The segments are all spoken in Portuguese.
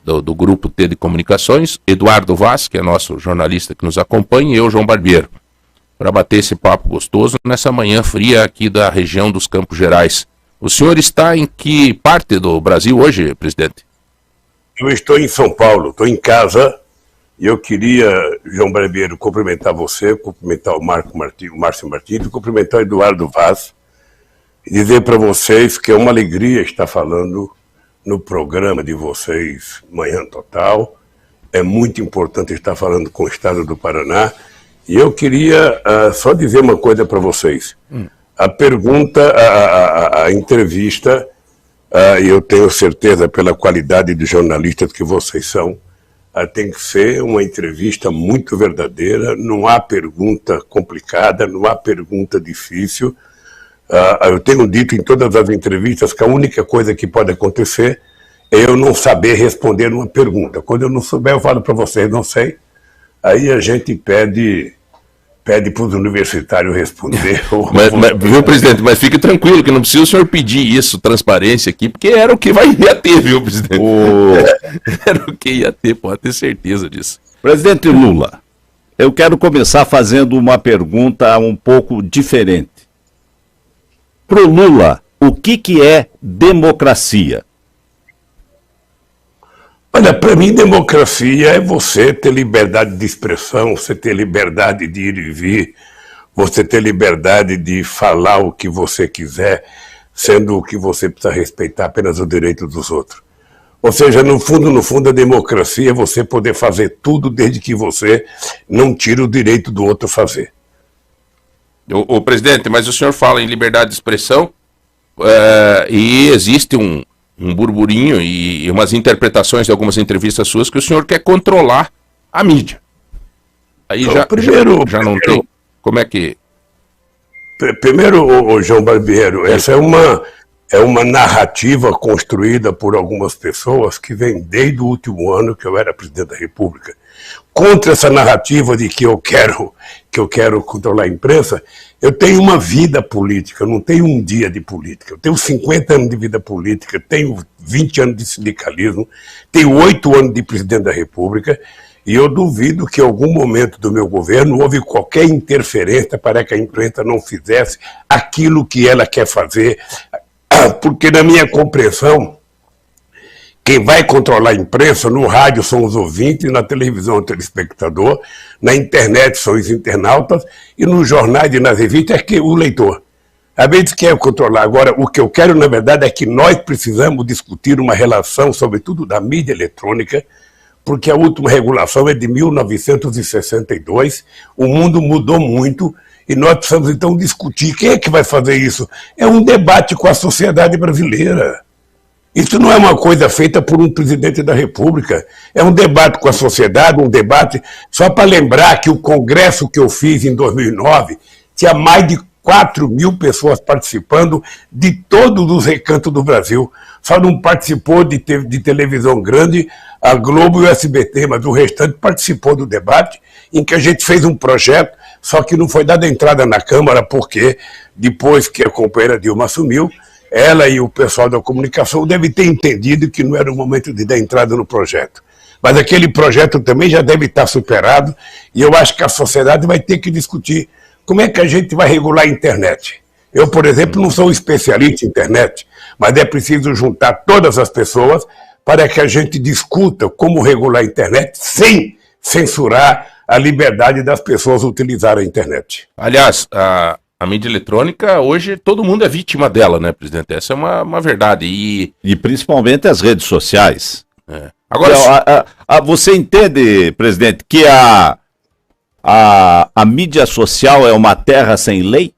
do Grupo T de Comunicações, Eduardo Vaz, que é nosso jornalista que nos acompanha, e eu, João Barbiero, para bater esse papo gostoso nessa manhã fria aqui da região dos Campos Gerais. O senhor está em que parte do Brasil hoje, presidente? Eu estou em São Paulo, estou em casa, e eu queria, João Barbiero, cumprimentar você, cumprimentar o Márcio Martins, cumprimentar o Eduardo Vaz, e dizer para vocês que é uma alegria estar falando no programa de vocês, Manhã Total. É muito importante estar falando com o Estado do Paraná. E eu queria só dizer uma coisa para vocês. A pergunta, a entrevista, e eu tenho certeza pela qualidade de jornalistas que vocês são, tem que ser uma entrevista muito verdadeira, não há pergunta complicada, não há pergunta difícil. Eu tenho dito em todas as entrevistas que a única coisa que pode acontecer é eu não saber responder uma pergunta. Quando eu não souber, eu falo para vocês, não sei. Aí a gente pede para os universitários responder. Viu, presidente, mas fique tranquilo que não precisa o senhor pedir isso, transparência aqui, porque era o que ia ter, viu, presidente? Era o que ia ter, pode ter certeza disso. Presidente Lula, eu quero começar fazendo uma pergunta um pouco diferente. Para o Lula, o que é democracia? Olha, para mim, democracia é você ter liberdade de expressão, você ter liberdade de ir e vir, você ter liberdade de falar o que você quiser, sendo que você precisa respeitar apenas o direito dos outros. Ou seja, no fundo, a democracia é você poder fazer tudo desde que você não tire o direito do outro fazer. O presidente, mas o senhor fala em liberdade de expressão e existe um burburinho e umas interpretações de algumas entrevistas suas que o senhor quer controlar a mídia. Aí então, já não tem. Como é que... Primeiro, João Barbiero, essa é uma narrativa construída por algumas pessoas que vem desde o último ano que eu era presidente da República. Contra essa narrativa de que eu quero controlar a imprensa, eu tenho uma vida política, eu não tenho um dia de política. Eu tenho 50 anos de vida política, tenho 20 anos de sindicalismo, tenho 8 anos de presidente da República, e eu duvido que em algum momento do meu governo houve qualquer interferência para que a imprensa não fizesse aquilo que ela quer fazer, porque na minha compreensão, quem vai controlar a imprensa, no rádio são os ouvintes, na televisão é o telespectador, na internet são os internautas, e nos jornais e nas revistas é o leitor. Às vezes quer controlar. Agora, o que eu quero, na verdade, é que nós precisamos discutir uma relação, sobretudo da mídia eletrônica, porque a última regulação é de 1962, o mundo mudou muito, e nós precisamos, então, discutir. Quem é que vai fazer isso? É um debate com a sociedade brasileira. Isso não é uma coisa feita por um presidente da República. É um debate com a sociedade, um debate... Só para lembrar que o congresso que eu fiz em 2009 tinha mais de 4.000 pessoas participando de todos os recantos do Brasil. Só não participou de televisão grande, a Globo e o SBT, mas o restante participou do debate, em que a gente fez um projeto, só que não foi dada entrada na Câmara, porque depois que a companheira Dilma assumiu, ela e o pessoal da comunicação devem ter entendido que não era o momento de dar entrada no projeto. Mas aquele projeto também já deve estar superado, e eu acho que a sociedade vai ter que discutir como é que a gente vai regular a internet. Eu, por exemplo, não sou um especialista em internet, mas é preciso juntar todas as pessoas para que a gente discuta como regular a internet sem censurar a liberdade das pessoas utilizarem a internet. Aliás, a mídia eletrônica, hoje, todo mundo é vítima dela, né, presidente? Essa é uma verdade. E principalmente as redes sociais. Agora, você entende, presidente, que a mídia social é uma terra sem lei?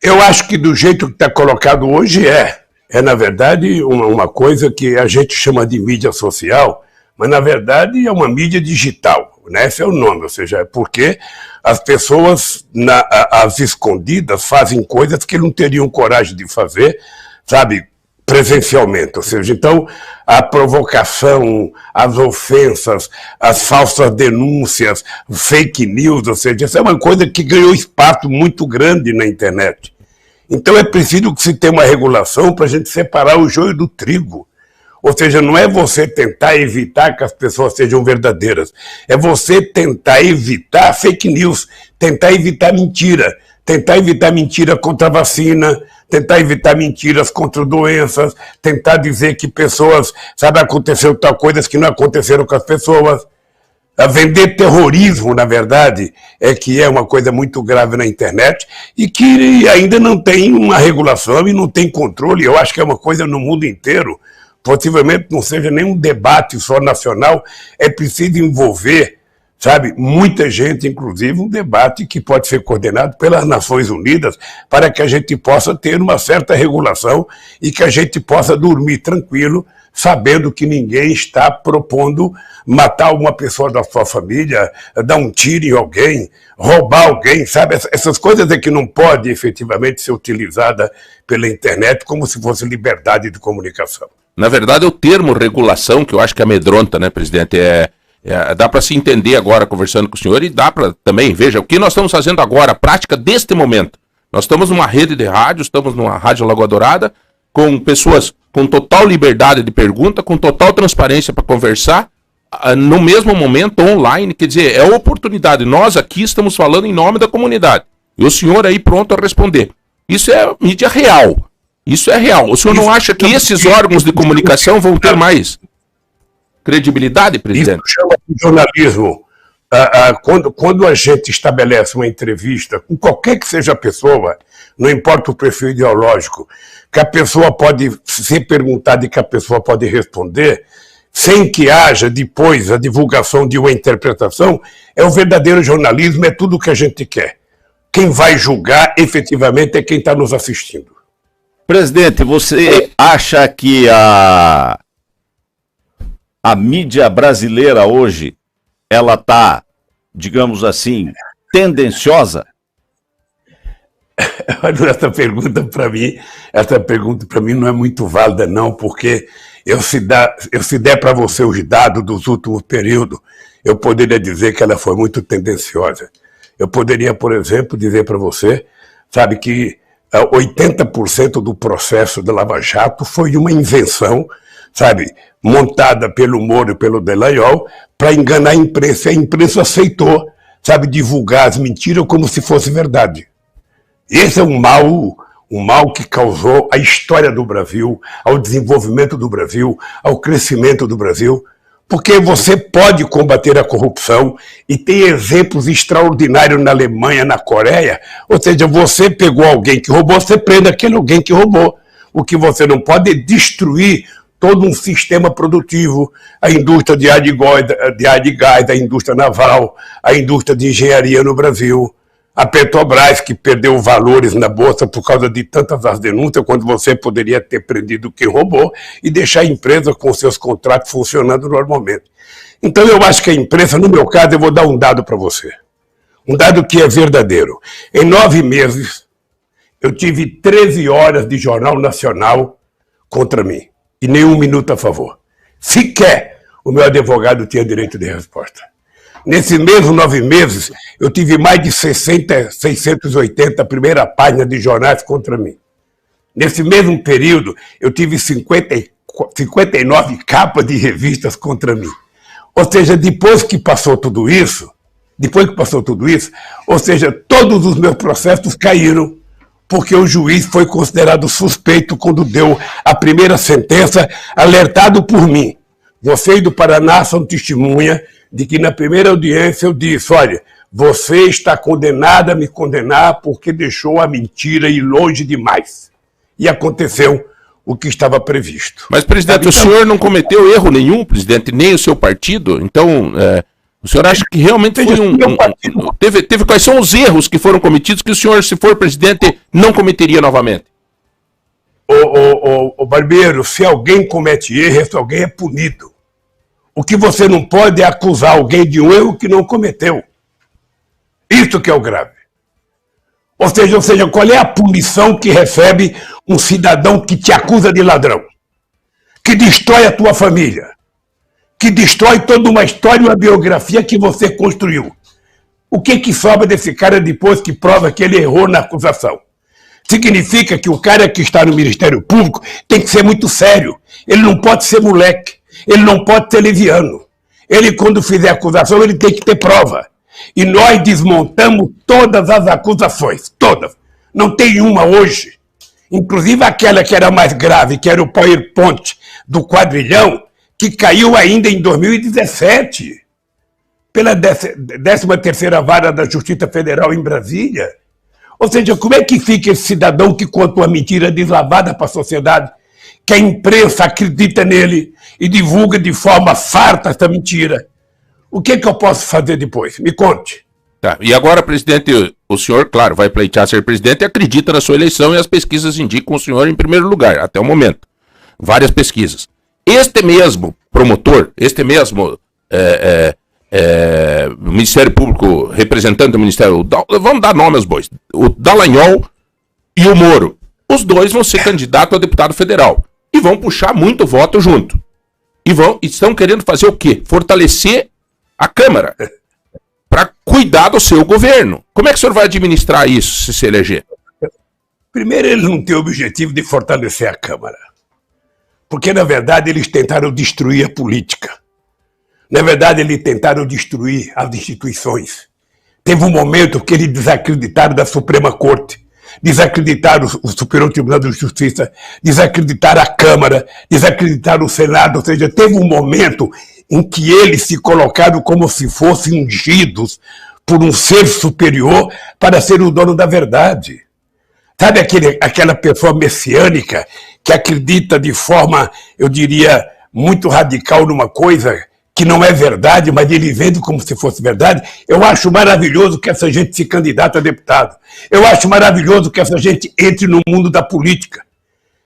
Eu acho que do jeito que está colocado hoje é na verdade, uma coisa que a gente chama de mídia social, mas, na verdade, é uma mídia digital, né? Esse é o nome, ou seja, é porque as pessoas, às escondidas, fazem coisas que não teriam coragem de fazer, sabe, presencialmente. Ou seja, então, a provocação, as ofensas, as falsas denúncias, fake news, ou seja, essa é uma coisa que ganhou espaço muito grande na internet. Então, é preciso que se tenha uma regulação para a gente separar o joio do trigo. Ou seja, não é você tentar evitar que as pessoas sejam verdadeiras, é você tentar evitar fake news, tentar evitar mentira contra a vacina, tentar evitar mentiras contra doenças, tentar dizer que pessoas, aconteceu tal coisas que não aconteceram com as pessoas. A vender terrorismo, na verdade, é que é uma coisa muito grave na internet e que ainda não tem uma regulação e não tem controle. Eu acho que é uma coisa no mundo inteiro. Possivelmente não seja nenhum debate só nacional, é preciso envolver, muita gente, inclusive um debate que pode ser coordenado pelas Nações Unidas para que a gente possa ter uma certa regulação e que a gente possa dormir tranquilo, sabendo que ninguém está propondo matar uma pessoa da sua família, dar um tiro em alguém, roubar alguém, Essas coisas é que não pode efetivamente ser utilizada pela internet como se fosse liberdade de comunicação. Na verdade, o termo regulação, que eu acho que amedronta, né, presidente, dá para se entender agora conversando com o senhor e dá para também, veja, o que nós estamos fazendo agora, a prática deste momento. Nós estamos numa rede de rádio, estamos numa Rádio Lagoa Dourada, com pessoas com total liberdade de pergunta, com total transparência para conversar, no mesmo momento, online, quer dizer, é oportunidade. Nós aqui estamos falando em nome da comunidade. E o senhor aí pronto a responder. Isso é mídia real. Isso é real. O senhor não acha que esses órgãos de comunicação vão ter mais credibilidade, presidente? Isso chama de jornalismo. Quando a gente estabelece uma entrevista com qualquer que seja a pessoa, não importa o perfil ideológico, que a pessoa pode ser perguntada e que a pessoa pode responder, sem que haja depois a divulgação de uma interpretação, é o verdadeiro jornalismo, é tudo o que a gente quer. Quem vai julgar efetivamente é quem está nos assistindo. Presidente, você acha que a mídia brasileira hoje, ela está, digamos assim, tendenciosa? Essa pergunta para mim não é muito válida, não, porque se der para você os dados dos últimos períodos, eu poderia dizer que ela foi muito tendenciosa. Eu poderia, por exemplo, dizer para você, que 80% do processo da Lava Jato foi uma invenção, montada pelo Moro e pelo Dallagnol para enganar a imprensa. A imprensa aceitou, divulgar as mentiras como se fosse verdade. Esse é um mal que causou à história do Brasil, ao desenvolvimento do Brasil, ao crescimento do Brasil, porque você pode combater a corrupção e tem exemplos extraordinários na Alemanha, na Coreia, ou seja, você pegou alguém que roubou, você prende aquele alguém que roubou. O que você não pode é destruir todo um sistema produtivo, a indústria de ar de gás, a indústria naval, a indústria de engenharia no Brasil, a Petrobras, que perdeu valores na Bolsa por causa de tantas as denúncias, quando você poderia ter prendido quem roubou e deixar a empresa com seus contratos funcionando normalmente. Então eu acho que a imprensa, no meu caso, eu vou dar um dado para você. Um dado que é verdadeiro. Em 9 meses, eu tive 13 horas de Jornal Nacional contra mim. E nem 1 minuto a favor. Sequer o meu advogado tinha direito de resposta. Nesses mesmos 9 meses, eu tive mais de 680 primeira página de jornais contra mim. Nesse mesmo período, eu tive 59 capas de revistas contra mim. Ou seja, depois que passou tudo isso, ou seja, todos os meus processos caíram, porque o juiz foi considerado suspeito quando deu a primeira sentença, alertado por mim. Vocês do Paraná são testemunha de que na primeira audiência eu disse, olha, você está condenado a me condenar porque deixou a mentira ir longe demais. E aconteceu o que estava previsto. Mas, presidente, o senhor não cometeu erro nenhum, presidente, nem o seu partido? Então, o senhor acha que realmente foi teve quais são os erros que foram cometidos que o senhor, se for presidente, não cometeria novamente? Ô Barbeiro, se alguém comete erro, esse alguém é punido. O que você não pode é acusar alguém de um erro que não cometeu. Isso que é o grave. Ou seja, qual é a punição que recebe um cidadão que te acusa de ladrão? Que destrói a tua família? Que destrói toda uma história e uma biografia que você construiu? O que sobra desse cara depois que prova que ele errou na acusação? Significa que o cara que está no Ministério Público tem que ser muito sério. Ele não pode ser moleque, ele não pode ser leviano. Ele, quando fizer acusação, ele tem que ter prova. E nós desmontamos todas as acusações, todas. Não tem uma hoje. Inclusive aquela que era mais grave, que era o PowerPoint do quadrilhão, que caiu ainda em 2017, pela 13ª Vara da Justiça Federal em Brasília. Ou seja, como é que fica esse cidadão que conta uma mentira deslavada para a sociedade, que a imprensa acredita nele e divulga de forma farta essa mentira? O que eu posso fazer depois? Me conte. Tá. E agora, presidente, o senhor, claro, vai pleitear ser presidente e acredita na sua eleição, e as pesquisas indicam o senhor em primeiro lugar, até o momento. Várias pesquisas. Este mesmo promotor, este mesmo Ministério Público, representante do Ministério, vamos dar nome aos bois, o Dallagnol e o Moro, os dois vão ser candidatos a deputado federal e vão puxar muito voto junto. E estão querendo fazer o quê? Fortalecer a Câmara para cuidar do seu governo. Como é que o senhor vai administrar isso se eleger? Primeiro, eles não têm o objetivo de fortalecer a Câmara. Porque, na verdade, eles tentaram destruir a política. Na verdade, eles tentaram destruir as instituições. Teve um momento que eles desacreditaram da Suprema Corte, desacreditaram o Superior Tribunal de Justiça, desacreditaram a Câmara, desacreditaram o Senado. Ou seja, teve um momento em que eles se colocaram como se fossem ungidos por um ser superior para ser o dono da verdade. Sabe aquela pessoa messiânica que acredita de forma, eu diria, muito radical numa coisa que não é verdade, mas ele vende como se fosse verdade? Eu acho maravilhoso que essa gente se candidate a deputado. Eu acho maravilhoso que essa gente entre no mundo da política.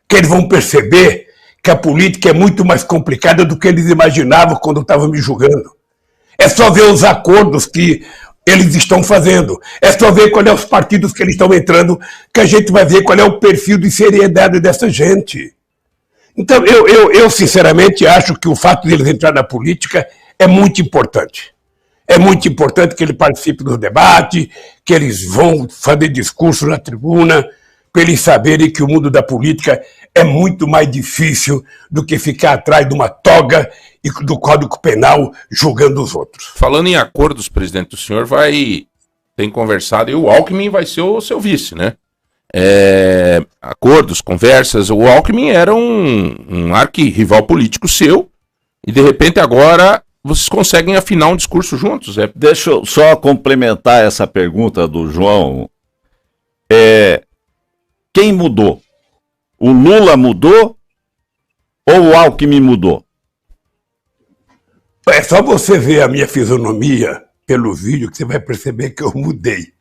Que eles vão perceber que a política é muito mais complicada do que eles imaginavam quando estavam me julgando. É só ver os acordos que eles estão fazendo. É só ver qual é os partidos que eles estão entrando, que a gente vai ver qual é o perfil de seriedade dessa gente. Então, eu sinceramente acho que o fato de eles entrar na política é muito importante. É muito importante que eles participem do debate, que eles vão fazer discurso na tribuna, para eles saberem que o mundo da política é muito mais difícil do que ficar atrás de uma toga e do Código Penal julgando os outros. Falando em acordos, presidente, o senhor tem conversado, e o Alckmin vai ser o seu vice, né? Acordos, conversas, o Alckmin era um arquirrival político seu, e de repente agora vocês conseguem afinar um discurso juntos. Deixa eu só complementar essa pergunta do João. Quem mudou? O Lula mudou ou o Alckmin mudou? É só você ver a minha fisionomia pelo vídeo que você vai perceber que eu mudei.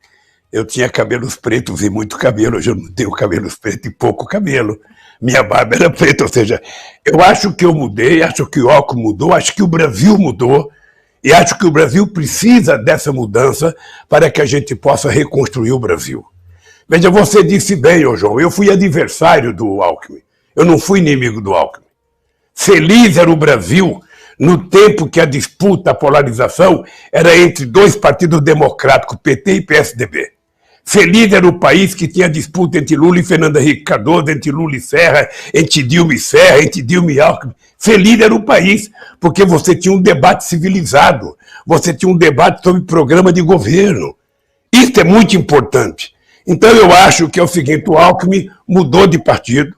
Eu tinha cabelos pretos e muito cabelo, hoje eu não tenho cabelos pretos e pouco cabelo. Minha barba era preta, ou seja, eu acho que eu mudei, acho que o Alckmin mudou, acho que o Brasil mudou, e acho que o Brasil precisa dessa mudança para que a gente possa reconstruir o Brasil. Veja, você disse bem, ô João, eu fui adversário do Alckmin, eu não fui inimigo do Alckmin. Feliz era o Brasil no tempo que a disputa, a polarização, era entre dois partidos democráticos, PT e PSDB. Feliz era o país que tinha disputa entre Lula e Fernando Henrique Cardoso, entre Lula e Serra, entre Dilma e Serra, entre Dilma e Alckmin. Feliz era o país, porque você tinha um debate civilizado, você tinha um debate sobre programa de governo. Isso é muito importante. Então eu acho que é o seguinte, o Alckmin mudou de partido.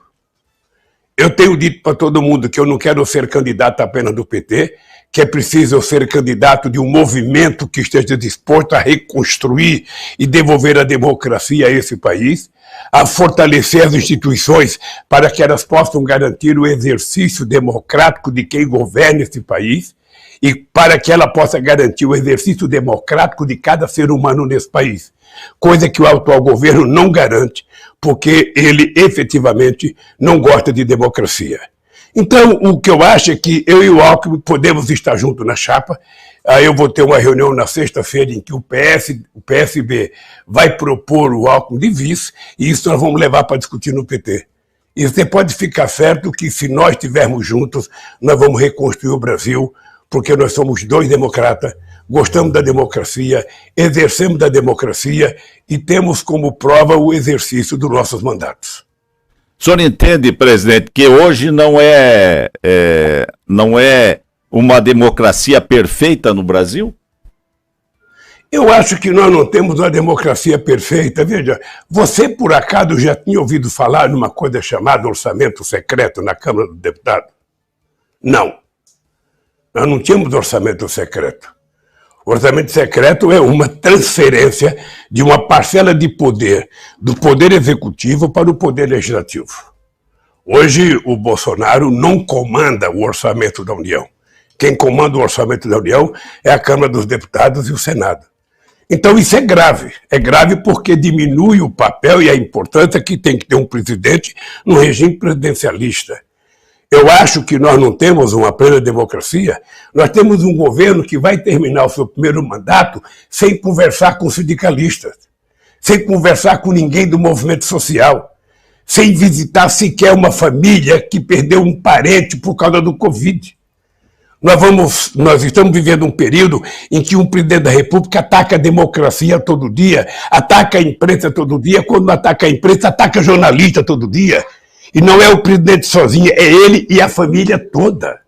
Eu tenho dito para todo mundo que eu não quero ser candidato apenas do PT, que é preciso eu ser candidato de um movimento que esteja disposto a reconstruir e devolver a democracia a esse país, a fortalecer as instituições para que elas possam garantir o exercício democrático de quem governa esse país e para que ela possa garantir o exercício democrático de cada ser humano nesse país. Coisa que o atual governo não garante, porque ele efetivamente não gosta de democracia. Então, o que eu acho é que eu e o Alckmin podemos estar juntos na chapa. Aí eu vou ter uma reunião na sexta-feira em que o PSB vai propor o Alckmin de vice, e isso nós vamos levar para discutir no PT. E você pode ficar certo que se nós estivermos juntos, nós vamos reconstruir o Brasil porque nós somos dois democratas, gostamos da democracia, exercemos da democracia e temos como prova o exercício dos nossos mandatos. O senhor entende, presidente, que hoje não é uma democracia perfeita no Brasil? Eu acho que nós não temos uma democracia perfeita. Veja, você por acaso já tinha ouvido falar numa coisa chamada orçamento secreto na Câmara dos Deputados? Não. Nós não tínhamos orçamento secreto. O orçamento secreto é uma transferência de uma parcela de poder do Poder Executivo para o Poder Legislativo. Hoje, o Bolsonaro não comanda o orçamento da União. Quem comanda o orçamento da União é a Câmara dos Deputados e o Senado. Então isso é grave. É grave porque diminui o papel e a importância que tem que ter um presidente no regime presidencialista. Eu acho que nós não temos uma plena democracia. Nós temos um governo que vai terminar o seu primeiro mandato sem conversar com sindicalistas, sem conversar com ninguém do movimento social, sem visitar sequer uma família que perdeu um parente por causa do Covid. Nós estamos vivendo um período em que um presidente da República ataca a democracia todo dia, ataca a imprensa todo dia, quando não ataca a imprensa, ataca jornalista todo dia. E não é o presidente sozinho, é ele e a família toda.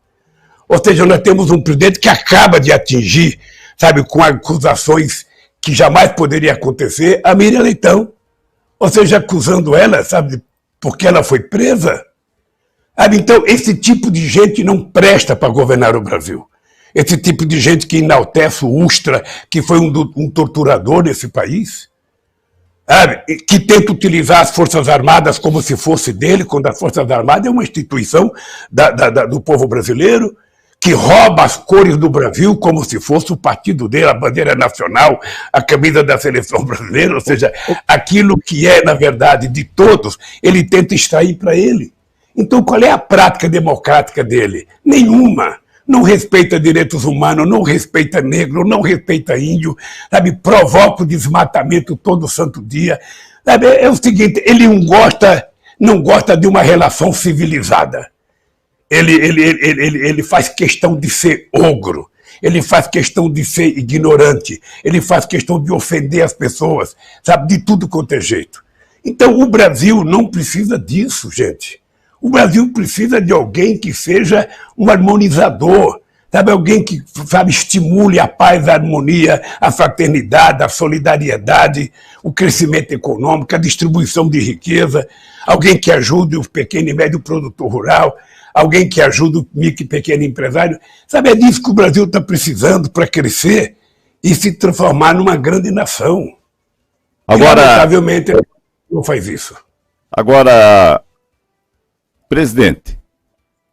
Ou seja, nós temos um presidente que acaba de atingir, sabe, com acusações que jamais poderia acontecer, a Miriam Leitão. Ou seja, acusando ela, sabe, porque ela foi presa. Então, esse tipo de gente não presta para governar o Brasil. Esse tipo de gente que enaltece o Ustra, que foi um torturador nesse país, que tenta utilizar as Forças Armadas como se fosse dele, quando as Forças Armadas é uma instituição do povo brasileiro, que rouba as cores do Brasil como se fosse o partido dele, a bandeira nacional, a camisa da seleção brasileira, ou seja, aquilo que é, na verdade, de todos, ele tenta extrair para ele. Então, qual é a prática democrática dele? Nenhuma. Não respeita direitos humanos, não respeita negro, não respeita índio, sabe? Provoca o desmatamento todo santo dia. Sabe? É o seguinte, ele não gosta de uma relação civilizada. Ele faz questão de ser ogro, ele faz questão de ser ignorante, ele faz questão de ofender as pessoas, sabe? De tudo quanto é jeito. Então, o Brasil não precisa disso, gente. O Brasil precisa de alguém que seja um harmonizador, sabe? Alguém que, sabe, estimule a paz, a harmonia, a fraternidade, a solidariedade, o crescimento econômico, a distribuição de riqueza, alguém que ajude o pequeno e médio produtor rural, alguém que ajude o micro e pequeno empresário. Sabe, é disso que o Brasil está precisando para crescer e se transformar numa grande nação. Agora, e, lamentavelmente, não faz isso. Agora, presidente,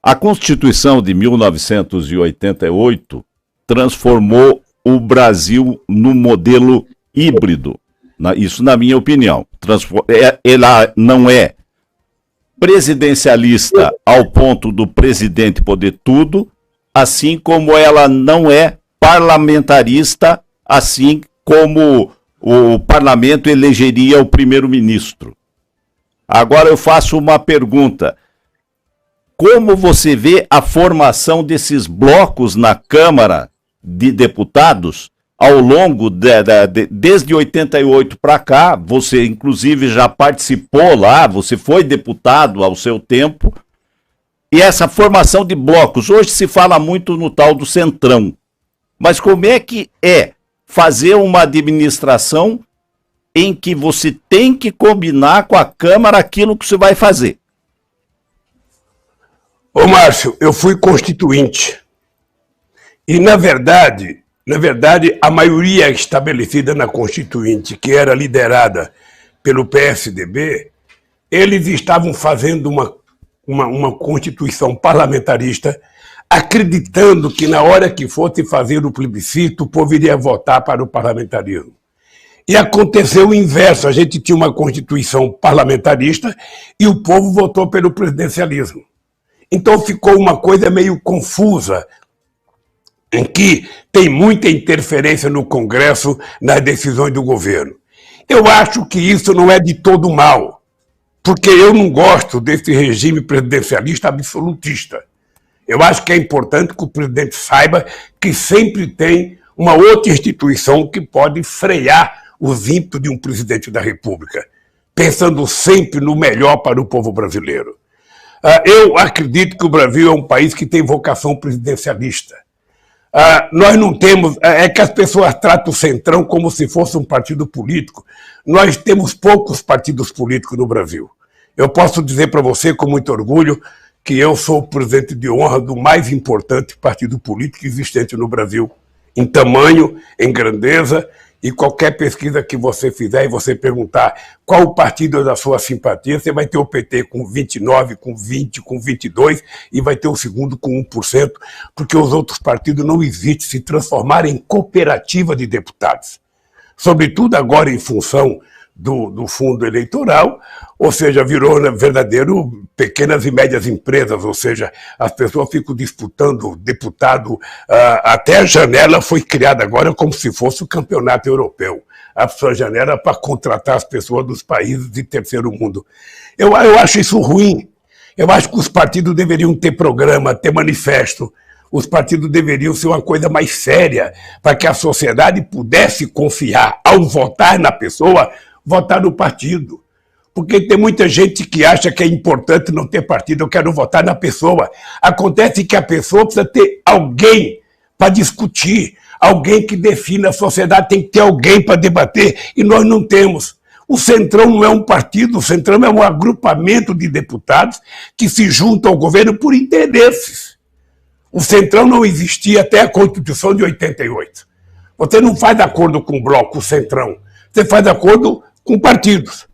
a Constituição de 1988 transformou o Brasil num modelo híbrido. Isso na minha opinião. Ela não é presidencialista ao ponto do presidente poder tudo, assim como ela não é parlamentarista, assim como o parlamento elegeria o primeiro-ministro. Agora eu faço uma pergunta. Como você vê a formação desses blocos na Câmara de Deputados ao longo desde 88 para cá? Você inclusive já participou lá, você foi deputado ao seu tempo. E essa formação de blocos, hoje se fala muito no tal do Centrão. Mas como é que é fazer uma administração em que você tem que combinar com a Câmara aquilo que você vai fazer? Ô Márcio, eu fui constituinte e, na verdade, a maioria estabelecida na Constituinte, que era liderada pelo PSDB, eles estavam fazendo uma Constituição parlamentarista, acreditando que na hora que fosse fazer o plebiscito, o povo iria votar para o parlamentarismo. E aconteceu o inverso, a gente tinha uma Constituição parlamentarista e o povo votou pelo presidencialismo. Então ficou uma coisa meio confusa, em que tem muita interferência no Congresso nas decisões do governo. Eu acho que isso não é de todo mal, porque eu não gosto desse regime presidencialista absolutista. Eu acho que é importante que o presidente saiba que sempre tem uma outra instituição que pode frear os ímpetos de um presidente da República, pensando sempre no melhor para o povo brasileiro. Eu acredito que o Brasil é um país que tem vocação presidencialista. Nós não temos... É que as pessoas tratam o Centrão como se fosse um partido político. Nós temos poucos partidos políticos no Brasil. Eu posso dizer para você com muito orgulho que eu sou o presidente de honra do mais importante partido político existente no Brasil, em tamanho, em grandeza, e qualquer pesquisa que você fizer e você perguntar qual o partido da sua simpatia, você vai ter o PT com 29, com 20, com 22 e vai ter o segundo com 1%, porque os outros partidos não existem, se transformaram em cooperativa de deputados. Sobretudo agora em função do fundo eleitoral, ou seja, virou verdadeiro pequenas e médias empresas, ou seja, as pessoas ficam disputando deputado, até a janela foi criada agora como se fosse o campeonato europeu, a sua janela para contratar as pessoas dos países de terceiro mundo. Eu acho isso ruim, eu acho que os partidos deveriam ter programa, ter manifesto, os partidos deveriam ser uma coisa mais séria, para que a sociedade pudesse confiar, ao votar na pessoa, votar no partido. Porque tem muita gente que acha que é importante não ter partido, eu quero votar na pessoa. Acontece que a pessoa precisa ter alguém para discutir, alguém que defina a sociedade, tem que ter alguém para debater, e nós não temos. O Centrão não é um partido, o Centrão é um agrupamento de deputados que se juntam ao governo por interesses. O Centrão não existia até a Constituição de 88. Você não faz acordo com o Bloco, o Centrão. Você faz acordo com partidos.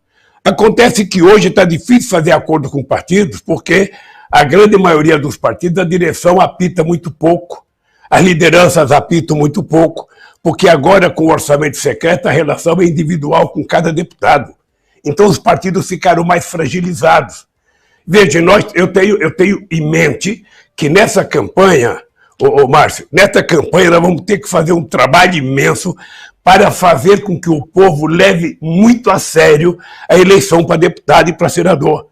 Acontece que hoje está difícil fazer acordo com partidos porque a grande maioria dos partidos, a direção apita muito pouco, as lideranças apitam muito pouco, porque agora com o orçamento secreto a relação é individual com cada deputado. Então os partidos ficaram mais fragilizados. Veja, eu tenho em mente que nessa campanha, Márcio, nessa campanha nós vamos ter que fazer um trabalho imenso para fazer com que o povo leve muito a sério a eleição para deputado e para senador.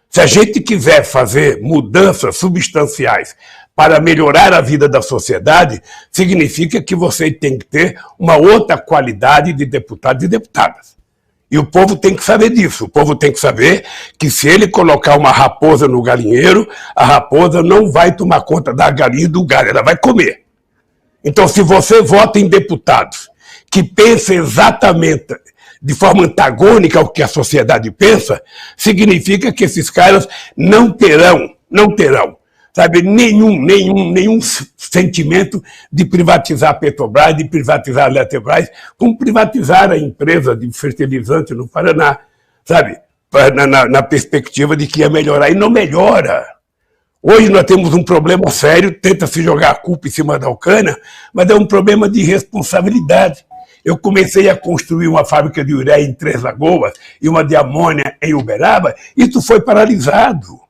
Se a gente quiser fazer mudanças substanciais para melhorar a vida da sociedade, significa que você tem que ter uma outra qualidade de deputados e deputadas. E o povo tem que saber disso. O povo tem que saber que se ele colocar uma raposa no galinheiro, a raposa não vai tomar conta da galinha e do galho, ela vai comer. Então, se você vota em deputados que pensam exatamente de forma antagônica ao que a sociedade pensa, significa que esses caras não terão, sabe, nenhum sentimento de privatizar a Petrobras, de privatizar a Eletrobras, como privatizar a empresa de fertilizante no Paraná, sabe, na perspectiva de que ia melhorar, e não melhora. Hoje nós temos um problema sério, tenta-se jogar a culpa em cima da Ucrânia, mas é um problema de responsabilidade. Eu comecei a construir uma fábrica de ureia em Três Lagoas e uma de amônia em Uberaba, isso foi paralisado.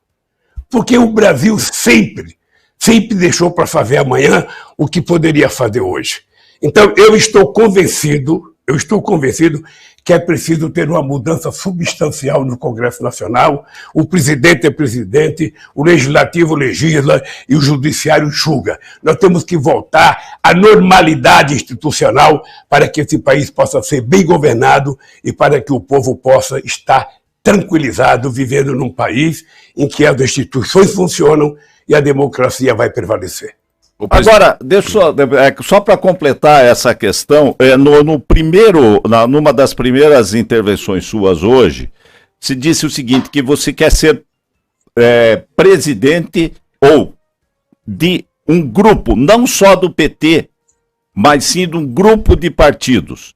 Porque o Brasil sempre deixou para fazer amanhã o que poderia fazer hoje. Então, eu estou convencido que é preciso ter uma mudança substancial no Congresso Nacional. O presidente é presidente, o legislativo legisla e o judiciário julga. Nós temos que voltar à normalidade institucional para que esse país possa ser bem governado e para que o povo possa estar tranquilizado, vivendo num país em que as instituições funcionam e a democracia vai prevalecer. Agora, só para completar essa questão, numa das primeiras intervenções suas hoje, se disse o seguinte, que você quer ser presidente ou de um grupo, não só do PT, mas sim de um grupo de partidos.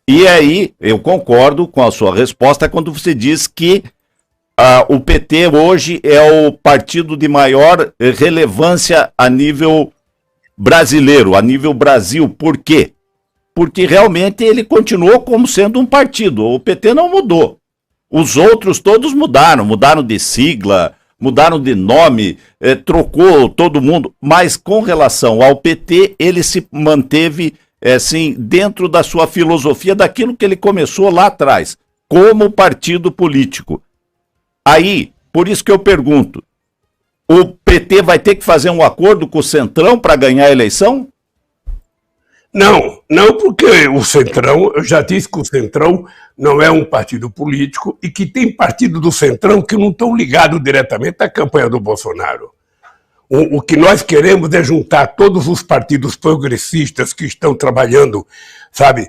E aí, eu concordo com a sua resposta quando você diz que o PT hoje é o partido de maior relevância a nível brasileiro, a nível Brasil. Por quê? Porque realmente ele continuou como sendo um partido. O PT não mudou. Os outros todos mudaram de sigla, mudaram de nome, trocou todo mundo. Mas com relação ao PT, ele se manteve assim, dentro da sua filosofia, daquilo que ele começou lá atrás, como partido político. Aí, por isso que eu pergunto, o PT vai ter que fazer um acordo com o Centrão para ganhar a eleição? Não, não, porque o Centrão, eu já disse que o Centrão não é um partido político e que tem partido do Centrão que não estão ligados diretamente à campanha do Bolsonaro. O que nós queremos é juntar todos os partidos progressistas que estão trabalhando, sabe,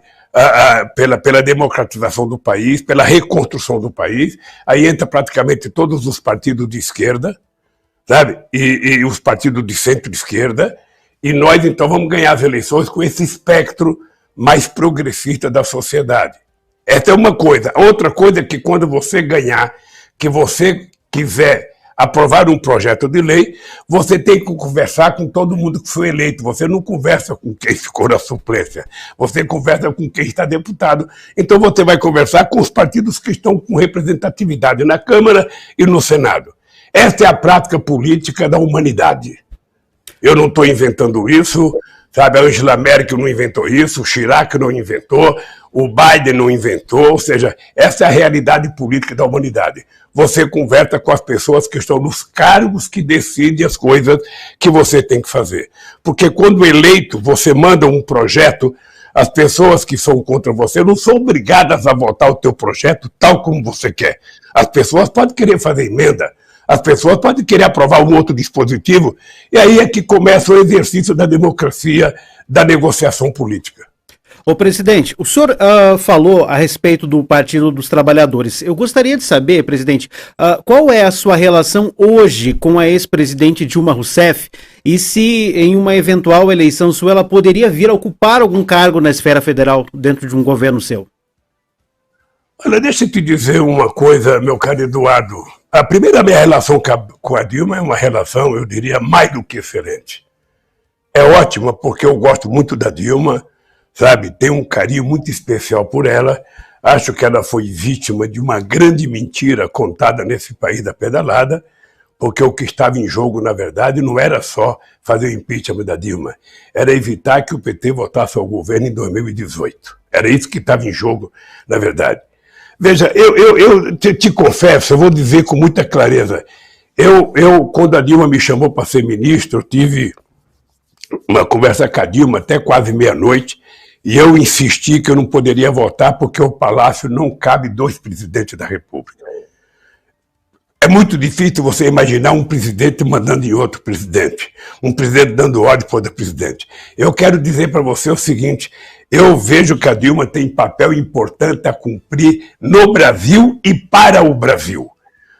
pela democratização do país, pela reconstrução do país. Aí entra praticamente todos os partidos de esquerda, sabe, e os partidos de centro-esquerda. E nós, então, vamos ganhar as eleições com esse espectro mais progressista da sociedade. Essa é uma coisa. Outra coisa é que quando você ganhar, que você quiser aprovar um projeto de lei, você tem que conversar com todo mundo que foi eleito. Você não conversa com quem ficou na suplência. Você conversa com quem está deputado. Então você vai conversar com os partidos que estão com representatividade na Câmara e no Senado. Essa é a prática política da humanidade. Eu não estou inventando isso, sabe? A Angela Merkel não inventou isso, o Chirac não inventou, o Biden não inventou, ou seja, essa é a realidade política da humanidade. Você conversa com as pessoas que estão nos cargos que decidem as coisas que você tem que fazer. Porque quando eleito, você manda um projeto, as pessoas que são contra você não são obrigadas a votar o teu projeto tal como você quer. As pessoas podem querer fazer emenda, as pessoas podem querer aprovar um outro dispositivo, e aí é que começa o exercício da democracia, da negociação política. Ô, presidente, o senhor falou a respeito do Partido dos Trabalhadores. Eu gostaria de saber, presidente, qual é a sua relação hoje com a ex-presidente Dilma Rousseff e se em uma eventual eleição sua ela poderia vir a ocupar algum cargo na esfera federal dentro de um governo seu? Olha, deixa eu te dizer uma coisa, meu caro Eduardo. A primeira minha relação com a Dilma é uma relação, eu diria, mais do que excelente. É ótima porque eu gosto muito da Dilma, sabe? Tenho um carinho muito especial por ela. Acho que ela foi vítima de uma grande mentira contada nesse país da pedalada, porque o que estava em jogo, na verdade, não era só fazer o impeachment da Dilma, era evitar que o PT voltasse ao governo em 2018. Era isso que estava em jogo, na verdade. Veja, eu te confesso, eu vou dizer com muita clareza, quando a Dilma me chamou para ser ministro, eu tive uma conversa com a Dilma até quase meia-noite, e eu insisti que eu não poderia votar porque o Palácio não cabe 2 presidentes da República. É muito difícil você imaginar um presidente mandando em outro presidente, um presidente dando ordem para outro presidente. Eu quero dizer para você o seguinte, eu vejo que a Dilma tem papel importante a cumprir no Brasil e para o Brasil.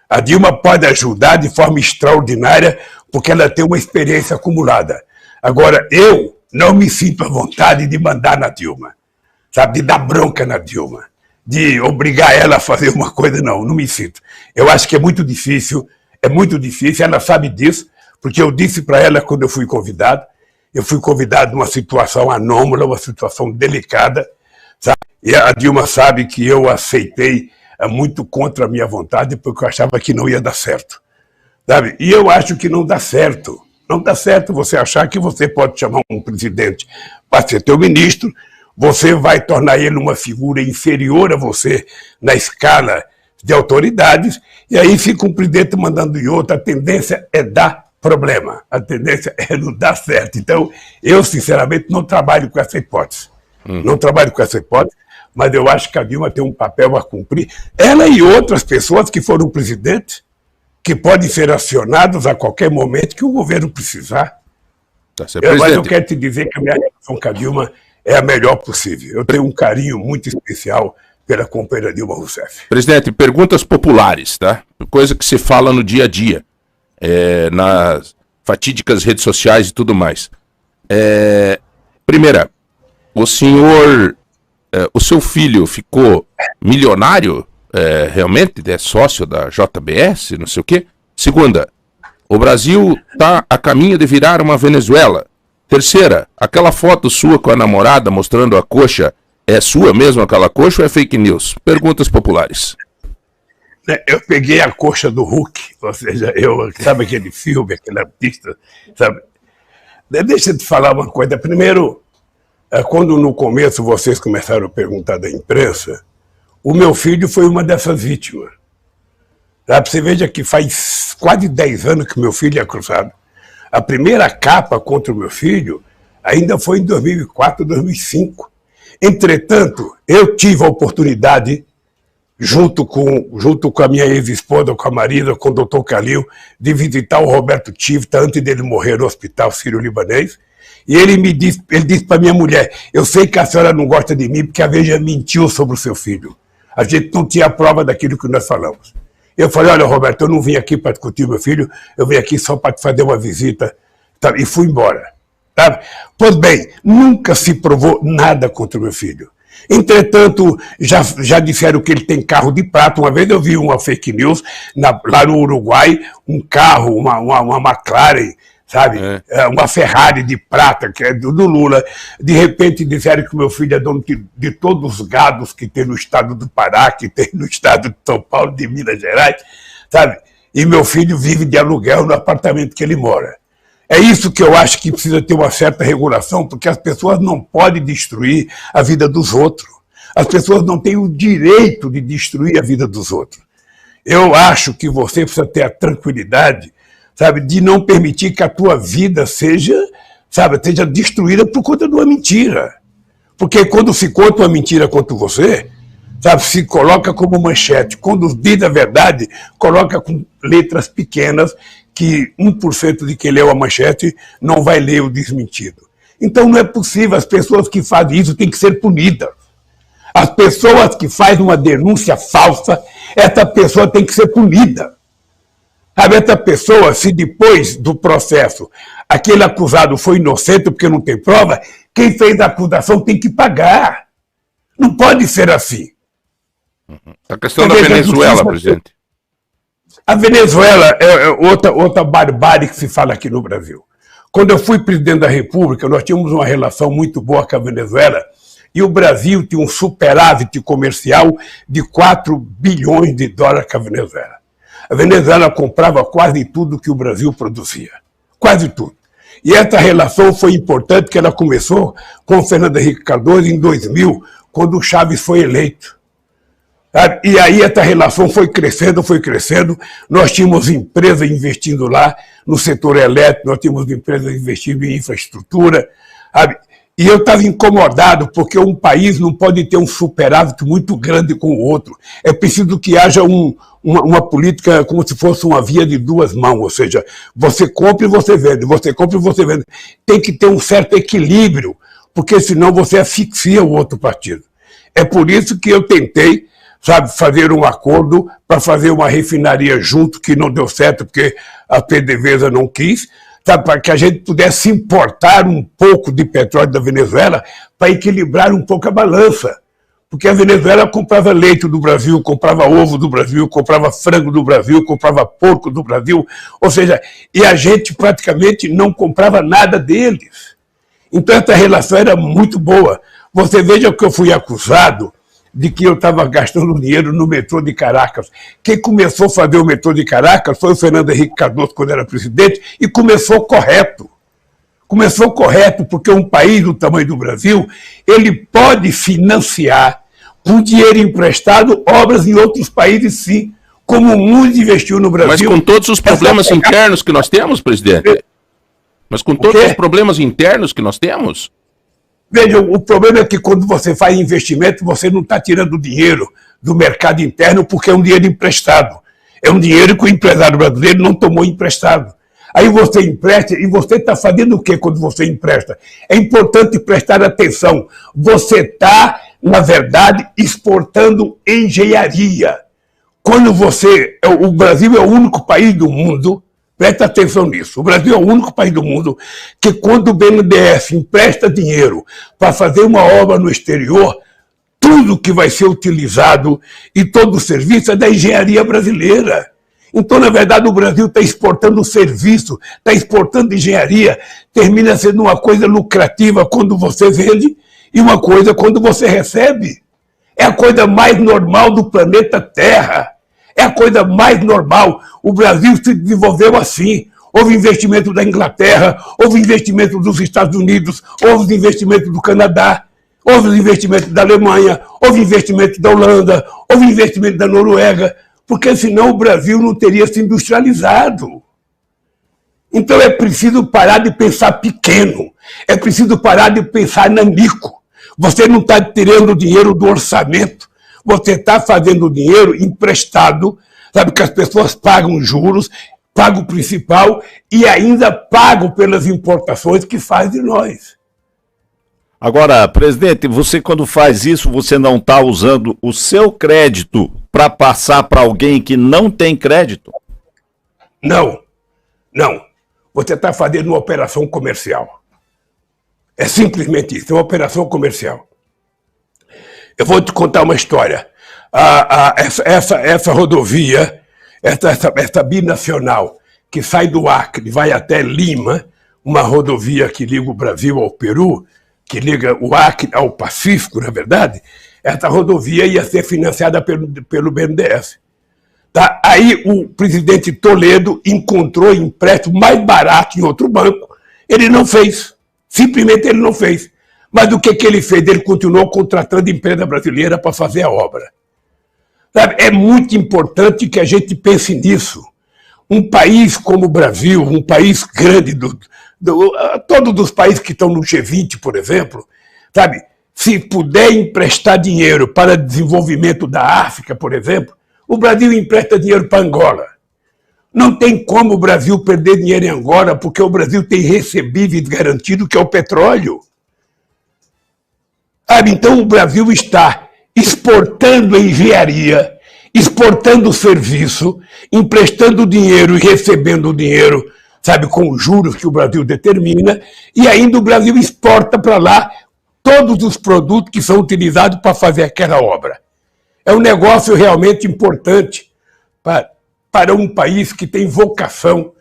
A Dilma pode ajudar de forma extraordinária porque ela tem uma experiência acumulada. Agora, eu não me sinto à vontade de mandar na Dilma, sabe, de dar bronca na Dilma, de obrigar ela a fazer uma coisa, não me sinto. Eu acho que é muito difícil, ela sabe disso, porque eu disse para ela quando eu fui convidado numa situação anômala, uma situação delicada, sabe? E a Dilma sabe que eu aceitei muito contra a minha vontade, porque eu achava que não ia dar certo, sabe? E eu acho que não dá certo. Não dá certo você achar que você pode chamar um presidente para ser teu ministro, você vai tornar ele uma figura inferior a você na escala de autoridades, e aí fica um presidente mandando em outro. A tendência é dar problema, a tendência é não dar certo. Então, eu, sinceramente, não trabalho com essa hipótese. Não trabalho com essa hipótese, mas eu acho que a Dilma tem um papel a cumprir. Ela e outras pessoas que foram presidentes, que podem ser acionados a qualquer momento que o governo precisar. Tá, mas eu quero te dizer que a minha relação com a Dilma é a melhor possível. Eu tenho um carinho muito especial pela companheira Dilma Rousseff. Presidente, perguntas populares, tá? Coisa que se fala no dia a dia, nas fatídicas redes sociais e tudo mais. Primeira, o seu filho ficou milionário? Realmente é sócio da JBS, não sei o quê. Segunda, o Brasil está a caminho de virar uma Venezuela. Terceira, aquela foto sua com a namorada mostrando a coxa, é sua mesmo aquela coxa ou é fake news? Perguntas populares. Eu peguei a coxa do Hulk, ou seja, sabe aquele filme, aquele artista, sabe? Deixa eu te falar uma coisa. Primeiro, quando no começo vocês começaram a perguntar da imprensa, o meu filho foi uma dessas vítimas. Você veja que faz quase 10 anos que meu filho é cruzado. A primeira capa contra o meu filho ainda foi em 2004, 2005. Entretanto, eu tive a oportunidade, junto com a minha ex-esposa, com a Marisa, com o doutor Calil, de visitar o Roberto Tivita antes dele morrer no hospital sírio-libanês. E ele disse para minha mulher: eu sei que a senhora não gosta de mim porque a Veja mentiu sobre o seu filho. A gente não tinha prova daquilo que nós falamos. Eu falei: olha, Roberto, eu não vim aqui para discutir meu filho, eu vim aqui só para te fazer uma visita, tá? E fui embora. Tá? Pois bem, nunca se provou nada contra o meu filho. Entretanto, já disseram que ele tem carro de prata. Uma vez eu vi uma fake news lá no Uruguai, um carro, uma McLaren, sabe? Uma Ferrari de prata, que é do Lula. De repente disseram que o meu filho é dono de todos os gados que tem no estado do Pará, que tem no estado de São Paulo, de Minas Gerais, sabe? E meu filho vive de aluguel no apartamento que ele mora. É isso que eu acho que precisa ter uma certa regulação, porque as pessoas não podem destruir a vida dos outros. As pessoas não têm o direito de destruir a vida dos outros. Eu acho que você precisa ter a tranquilidade, sabe, de não permitir que a tua vida seja destruída por conta de uma mentira. Porque quando se conta uma mentira contra você, sabe, se coloca como manchete. Quando diz a verdade, coloca com letras pequenas, que 1% de quem leu a manchete não vai ler o desmentido. Então não é possível. As pessoas que fazem isso têm que ser punidas. As pessoas que fazem uma denúncia falsa, essa pessoa tem que ser punida. Sabe, essa pessoa, se depois do processo aquele acusado foi inocente porque não tem prova, quem fez a acusação tem que pagar. Não pode ser assim. A questão da Venezuela, presidente. A Venezuela é outra barbárie que se fala aqui no Brasil. Quando eu fui presidente da República, nós tínhamos uma relação muito boa com a Venezuela e o Brasil tinha um superávit comercial de 4 bilhões de dólares com a Venezuela. A Venezuela comprava quase tudo que o Brasil produzia. Quase tudo. E essa relação foi importante, porque ela começou com o Fernando Henrique Cardoso em 2000, quando o Chaves foi eleito. E aí essa relação foi crescendo, nós tínhamos empresas investindo lá no setor elétrico, nós tínhamos empresas investindo em infraestrutura, sabe? E eu estava incomodado, porque um país não pode ter um superávit muito grande com o outro. É preciso que haja uma política como se fosse uma via de duas mãos, ou seja, você compra e você vende, você compra e você vende. Tem que ter um certo equilíbrio, porque senão você asfixia o outro partido. É por isso que eu tentei, sabe, fazer um acordo para fazer uma refinaria junto, que não deu certo, porque a PDVSA não quis, sabe, para que a gente pudesse importar um pouco de petróleo da Venezuela para equilibrar um pouco a balança. Porque a Venezuela comprava leite do Brasil, comprava ovo do Brasil, comprava frango do Brasil, comprava porco do Brasil, ou seja, e a gente praticamente não comprava nada deles. Então essa relação era muito boa. Você veja que eu fui acusado de que eu estava gastando dinheiro no metrô de Caracas. Quem começou a fazer o metrô de Caracas foi o Fernando Henrique Cardoso, quando era presidente, e começou correto. Começou correto, porque um país do tamanho do Brasil, ele pode financiar, com dinheiro emprestado, obras em outros países, sim, como o mundo investiu no Brasil. Mas com todos os problemas internos que nós temos, presidente? Mas com todos os problemas internos que nós temos? Veja, o problema é que quando você faz investimento, você não está tirando dinheiro do mercado interno porque é um dinheiro emprestado. É um dinheiro que o empresário brasileiro não tomou emprestado. Aí você empresta e você está fazendo o quê quando você empresta? É importante prestar atenção. Você está, na verdade, exportando engenharia. Quando o Brasil é o único país do mundo, presta atenção nisso. O Brasil é o único país do mundo que, quando o BNDES empresta dinheiro para fazer uma obra no exterior, tudo que vai ser utilizado e todo o serviço é da engenharia brasileira. Então, na verdade, o Brasil está exportando serviço, está exportando engenharia, termina sendo uma coisa lucrativa quando você vende e uma coisa quando você recebe. É a coisa mais normal do planeta Terra. É a coisa mais normal. O Brasil se desenvolveu assim. Houve investimento da Inglaterra, houve investimento dos Estados Unidos, houve investimento do Canadá, houve investimento da Alemanha, houve investimento da Holanda, houve investimento da Noruega. porque senão o Brasil não teria se industrializado. Então é preciso parar de pensar pequeno, é preciso parar de pensar nanico. Você não está tirando dinheiro do orçamento, você está fazendo dinheiro emprestado, sabe, que as pessoas pagam juros, pagam o principal e ainda pagam pelas importações que faz de nós. Agora, presidente, você quando faz isso, você não está usando o seu crédito para passar para alguém que não tem crédito? Não. Você está fazendo uma operação comercial. É simplesmente isso, é uma operação comercial. Eu vou te contar uma história. Essa rodovia, essa binacional, que sai do Acre e vai até Lima, uma rodovia que liga o Brasil ao Peru, que liga o Acre ao Pacífico, na verdade, essa rodovia ia ser financiada pelo BNDES. Tá? Aí o presidente Toledo encontrou empréstimo mais barato em outro banco. Ele não fez. Simplesmente ele não fez. Mas o que ele fez? Ele continuou contratando empresa brasileira para fazer a obra. Sabe? É muito importante que a gente pense nisso. Um país como o Brasil, um país grande, todos os países que estão no G20, por exemplo, sabe? Se puder emprestar dinheiro para desenvolvimento da África, por exemplo, o Brasil empresta dinheiro para Angola. Não tem como o Brasil perder dinheiro em Angola, porque o Brasil tem recebíveis garantido, que é o petróleo. Sabe? Então o Brasil está exportando engenharia, exportando serviço, emprestando dinheiro e recebendo dinheiro, sabe, com os juros que o Brasil determina, e ainda o Brasil exporta para lá todos os produtos que são utilizados para fazer aquela obra. É um negócio realmente importante para um país que tem vocação,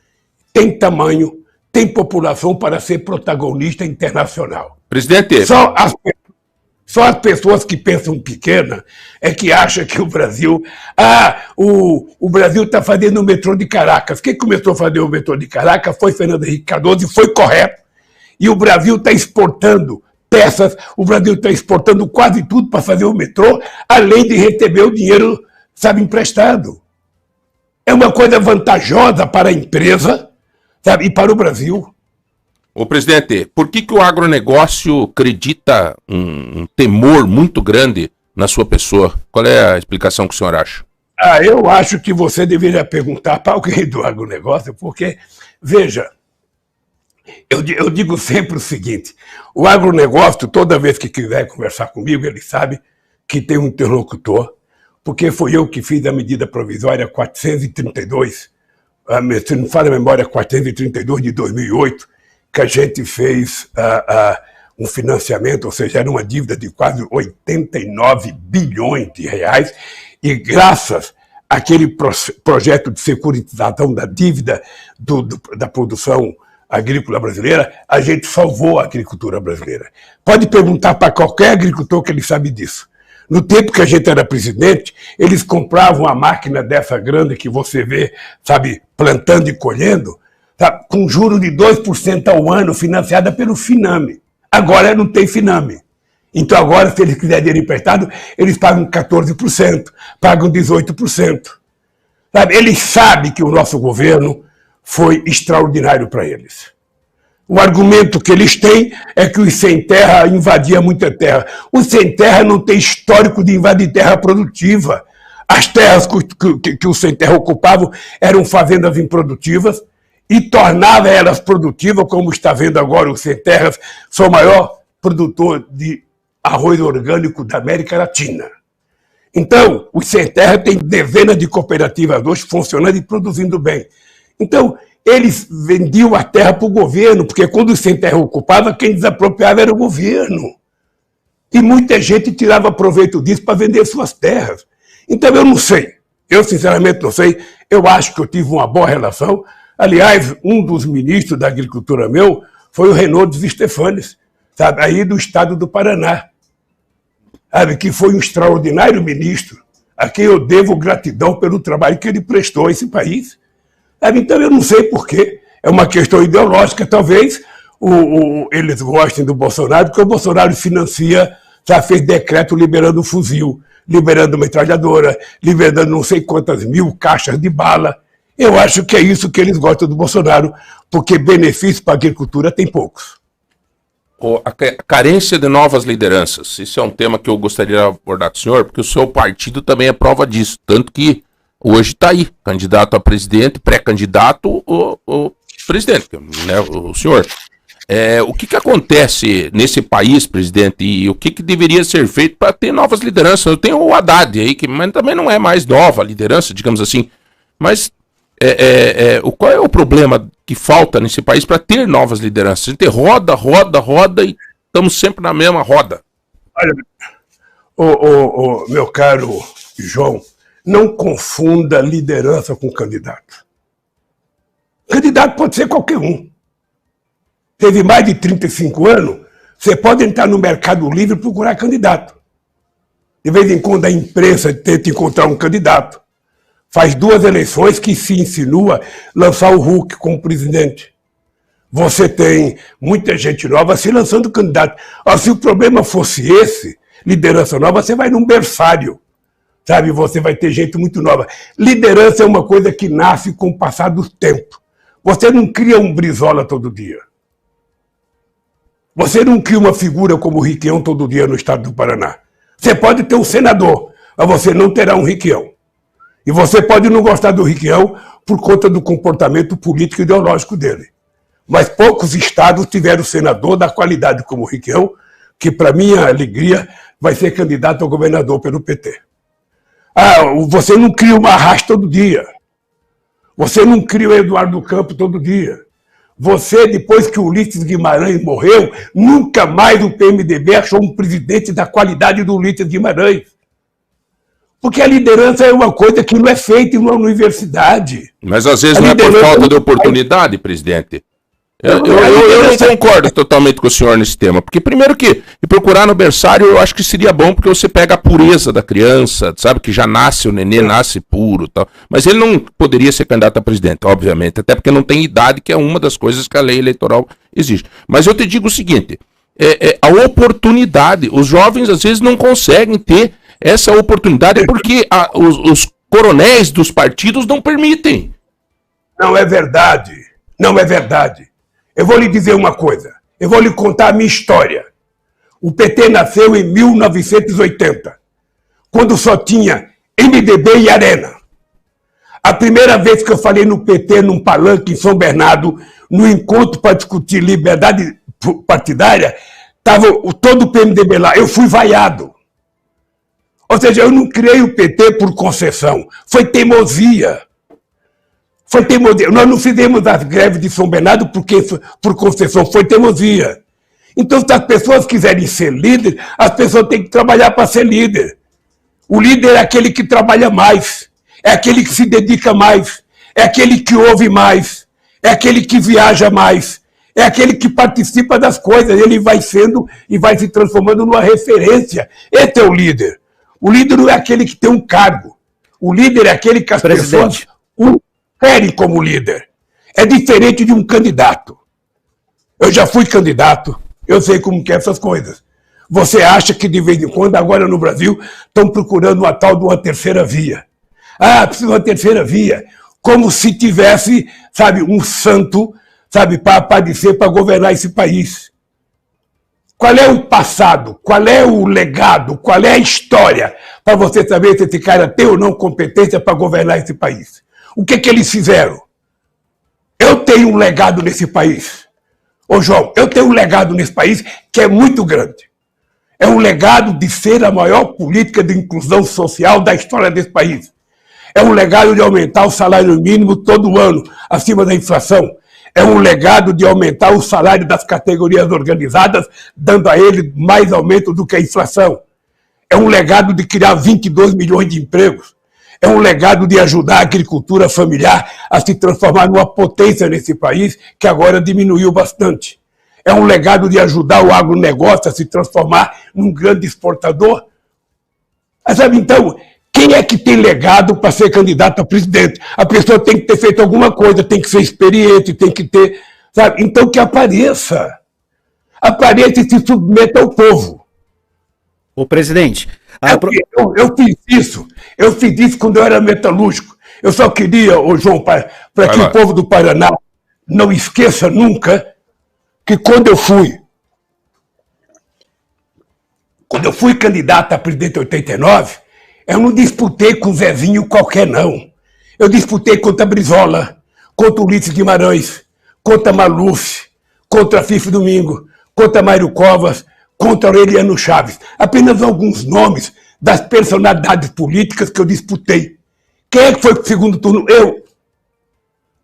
tem tamanho, tem população para ser protagonista internacional. Presidente... Só as pessoas que pensam pequena é que acham que o Brasil... o Brasil está fazendo o metrô de Caracas. Quem começou a fazer o metrô de Caracas foi Fernando Henrique Cardoso e foi correto. E o Brasil está exportando peças, o Brasil está exportando quase tudo para fazer o metrô, além de receber o dinheiro, sabe, emprestado. É uma coisa vantajosa para a empresa, sabe, e para o Brasil. Ô, presidente, por que o agronegócio acredita um temor muito grande na sua pessoa? Qual é a explicação que o senhor acha? Eu acho que você deveria perguntar para alguém do agronegócio, porque, veja, eu digo sempre o seguinte, o agronegócio, toda vez que quiser conversar comigo, ele sabe que tem um interlocutor, porque foi eu que fiz a medida provisória 432, se não fala a memória, 432 de 2008, que a gente fez um financiamento, ou seja, era uma dívida de quase 89 bilhões de reais, e graças àquele projeto de securitização da dívida da produção agrícola brasileira, a gente salvou a agricultura brasileira. Pode perguntar para qualquer agricultor que ele sabe disso. No tempo que a gente era presidente, eles compravam uma máquina dessa grande que você vê, sabe, plantando e colhendo, tá, com juros de 2% ao ano, financiada pelo Finame. Agora não tem Finame. Então agora, se eles quiserem dinheiro emprestado, eles pagam 14%, pagam 18%. Sabe? Eles sabem que o nosso governo foi extraordinário para eles. O argumento que eles têm é que os sem terra invadiam muita terra. Os sem terra não têm histórico de invadir terra produtiva. As terras que os sem terra ocupavam eram fazendas improdutivas, e tornava elas produtivas, como está vendo agora, os sem terras são o maior produtor de arroz orgânico da América Latina. Então, os sem terra têm dezenas de cooperativas hoje funcionando e produzindo bem. Então, eles vendiam a terra para o governo, porque quando os sem terra ocupavam, quem desapropriava era o governo. E muita gente tirava proveito disso para vender suas terras. Então, eu não sei. Eu, sinceramente, não sei. Eu acho que eu tive uma boa relação. Aliás, um dos ministros da agricultura meu foi o Reynolds Stefanes, sabe, aí do estado do Paraná, sabe, que foi um extraordinário ministro, a quem eu devo gratidão pelo trabalho que ele prestou a esse país. Sabe, então eu não sei porquê, é uma questão ideológica, talvez eles gostem do Bolsonaro, porque o Bolsonaro financia, já fez decreto liberando o fuzil, liberando metralhadora, liberando não sei quantas mil caixas de bala. Eu acho que é isso que eles gostam do Bolsonaro, porque benefícios para a agricultura tem poucos. A carência de novas lideranças. Esse é um tema que eu gostaria de abordar com o senhor, porque o seu partido também é prova disso. Tanto que hoje está aí, candidato a presidente, pré-candidato, o presidente, né, o senhor. O que acontece nesse país, presidente, e o que deveria ser feito para ter novas lideranças? Eu tenho o Haddad aí, que mas também não é mais nova liderança, digamos assim. Mas qual é o problema que falta nesse país para ter novas lideranças? A gente roda e estamos sempre na mesma roda. Olha, meu caro João, não confunda liderança com candidato. Candidato pode ser qualquer um. Teve mais de 35 anos, você pode entrar no Mercado Livre e procurar candidato. De vez em quando a imprensa tenta encontrar um candidato. Faz 2 eleições que se insinua lançar o Huck como presidente. Você tem muita gente nova se lançando candidato. Se o problema fosse esse, liderança nova, você vai num berçário. Sabe, você vai ter gente muito nova. Liderança é uma coisa que nasce com o passar do tempo. Você não cria um Brizola todo dia. Você não cria uma figura como o Requião todo dia no estado do Paraná. Você pode ter um senador, mas você não terá um Requião. E você pode não gostar do Requião por conta do comportamento político e ideológico dele. Mas poucos estados tiveram senador da qualidade como o Requião, que, para minha alegria, vai ser candidato a governador pelo PT. Você não cria uma Arraes todo dia. Você não cria o Eduardo Campos todo dia. Você, depois que o Ulisses Guimarães morreu, nunca mais o PMDB achou um presidente da qualidade do Ulisses Guimarães. Porque a liderança é uma coisa que não é feita em uma universidade. Mas às vezes não é por falta de oportunidade, presidente. Eu não concordo totalmente com o senhor nesse tema, porque primeiro que procurar no berçário eu acho que seria bom, porque você pega a pureza da criança, sabe, que já nasce, o nenê nasce puro, tal. Mas ele não poderia ser candidato a presidente, obviamente, até porque não tem idade, que é uma das coisas que a lei eleitoral exige. Mas eu te digo o seguinte, a oportunidade, os jovens às vezes não conseguem ter essa oportunidade porque os coronéis dos partidos não permitem. Não é verdade, não é verdade. Eu vou lhe dizer uma coisa, eu vou lhe contar a minha história. O PT nasceu em 1980, quando só tinha MDB e Arena. A primeira vez que eu falei no PT, num palanque em São Bernardo, no encontro para discutir liberdade partidária, estava todo o PMDB lá, eu fui vaiado. Ou seja, eu não criei o PT por concessão, foi teimosia. Foi teimosia. Nós não fizemos as greves de São Bernardo por concessão, foi teimosia. Então, se as pessoas quiserem ser líder, as pessoas têm que trabalhar para ser líder. O líder é aquele que trabalha mais, é aquele que se dedica mais, é aquele que ouve mais, é aquele que viaja mais, é aquele que participa das coisas, ele vai sendo e vai se transformando numa referência. Esse é o líder. O líder não é aquele que tem um cargo. O líder é aquele que as pessoas o querem como líder. É diferente de um candidato. Eu já fui candidato, eu sei como que é essas coisas. Você acha que de vez em quando, agora no Brasil, estão procurando uma tal de uma terceira via. Precisa de uma terceira via. Como se tivesse, sabe, um santo, sabe, para aparecer, para governar esse país. Qual é o passado? Qual é o legado? Qual é a história para você saber se esse cara tem ou não competência para governar esse país? O que eles fizeram? Eu tenho um legado nesse país. Ô João, eu tenho um legado nesse país que é muito grande. É um legado de ser a maior política de inclusão social da história desse país. É um legado de aumentar o salário mínimo todo ano, acima da inflação. É um legado de aumentar o salário das categorias organizadas, dando a ele mais aumento do que a inflação. É um legado de criar 22 milhões de empregos. É um legado de ajudar a agricultura familiar a se transformar numa potência nesse país, que agora diminuiu bastante. É um legado de ajudar o agronegócio a se transformar num grande exportador. Mas, sabe, então, quem é que tem legado para ser candidato a presidente? A pessoa tem que ter feito alguma coisa, tem que ser experiente, tem que ter... Sabe? Então, que apareça. Apareça e se submeta ao povo. Ô, presidente, Eu fiz isso quando eu era metalúrgico. Eu só queria, João, para que o povo do Paraná não esqueça nunca que quando eu fui candidato a presidente em 89, eu não disputei com o Zezinho qualquer, não. Eu disputei contra Brizola, contra Ulisses Guimarães, contra Maluf, contra Fife Domingo, contra Mário Covas, contra Aureliano Chaves. Apenas alguns nomes das personalidades políticas que eu disputei. Quem é que foi para o segundo turno? Eu.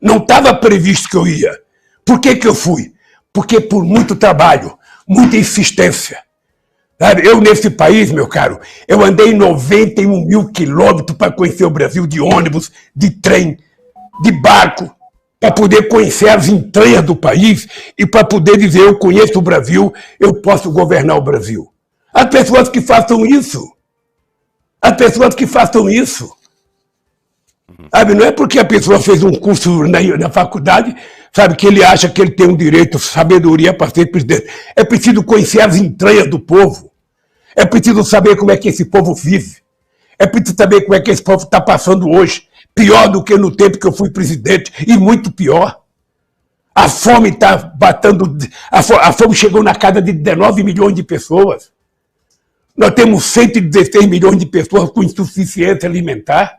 Não estava previsto que eu ia. Por que eu fui? Porque por muito trabalho, muita insistência. Sabe? Eu, nesse país, meu caro, eu andei 91 mil quilômetros para conhecer o Brasil de ônibus, de trem, de barco, para poder conhecer as entranhas do país e para poder dizer, eu conheço o Brasil, eu posso governar o Brasil. As pessoas que façam isso. As pessoas que façam isso. Sabe, não é porque a pessoa fez um curso na faculdade, sabe, que ele acha que ele tem um direito, sabedoria para ser presidente. É preciso conhecer as entranhas do povo. É preciso saber como é que esse povo vive. É preciso saber como é que esse povo está passando hoje. Pior do que no tempo que eu fui presidente, e muito pior. A fome está batendo, a fome chegou na casa de 19 milhões de pessoas. Nós temos 116 milhões de pessoas com insuficiência alimentar.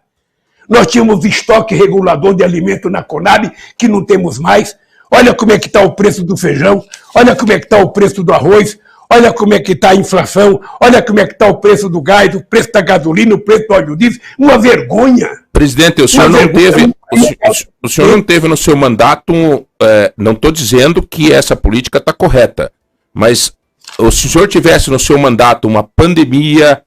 Nós tínhamos estoque regulador de alimento na Conab, que não temos mais. Olha como é que está o preço do feijão, olha como é que está o preço do arroz, olha como é que está a inflação, olha como é que está o preço do gás, o preço da gasolina, o preço do óleo diesel. Uma vergonha. Presidente, o senhor não teve, o senhor não teve no seu mandato, não estou dizendo que essa política está correta, mas se o senhor tivesse no seu mandato uma pandemia,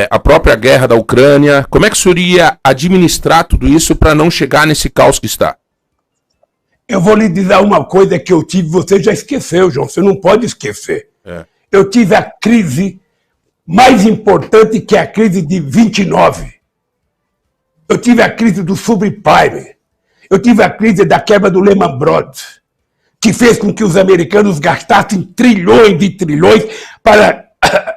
a própria guerra da Ucrânia, como é que o senhor ia administrar tudo isso para não chegar nesse caos que está? Eu vou lhe dizer uma coisa que eu tive, você já esqueceu, João, você não pode esquecer. Eu tive a crise mais importante, que é a crise de 29. Eu tive a crise do subprime. Eu tive a crise da quebra do Lehman Brothers, que fez com que os americanos gastassem trilhões e trilhões para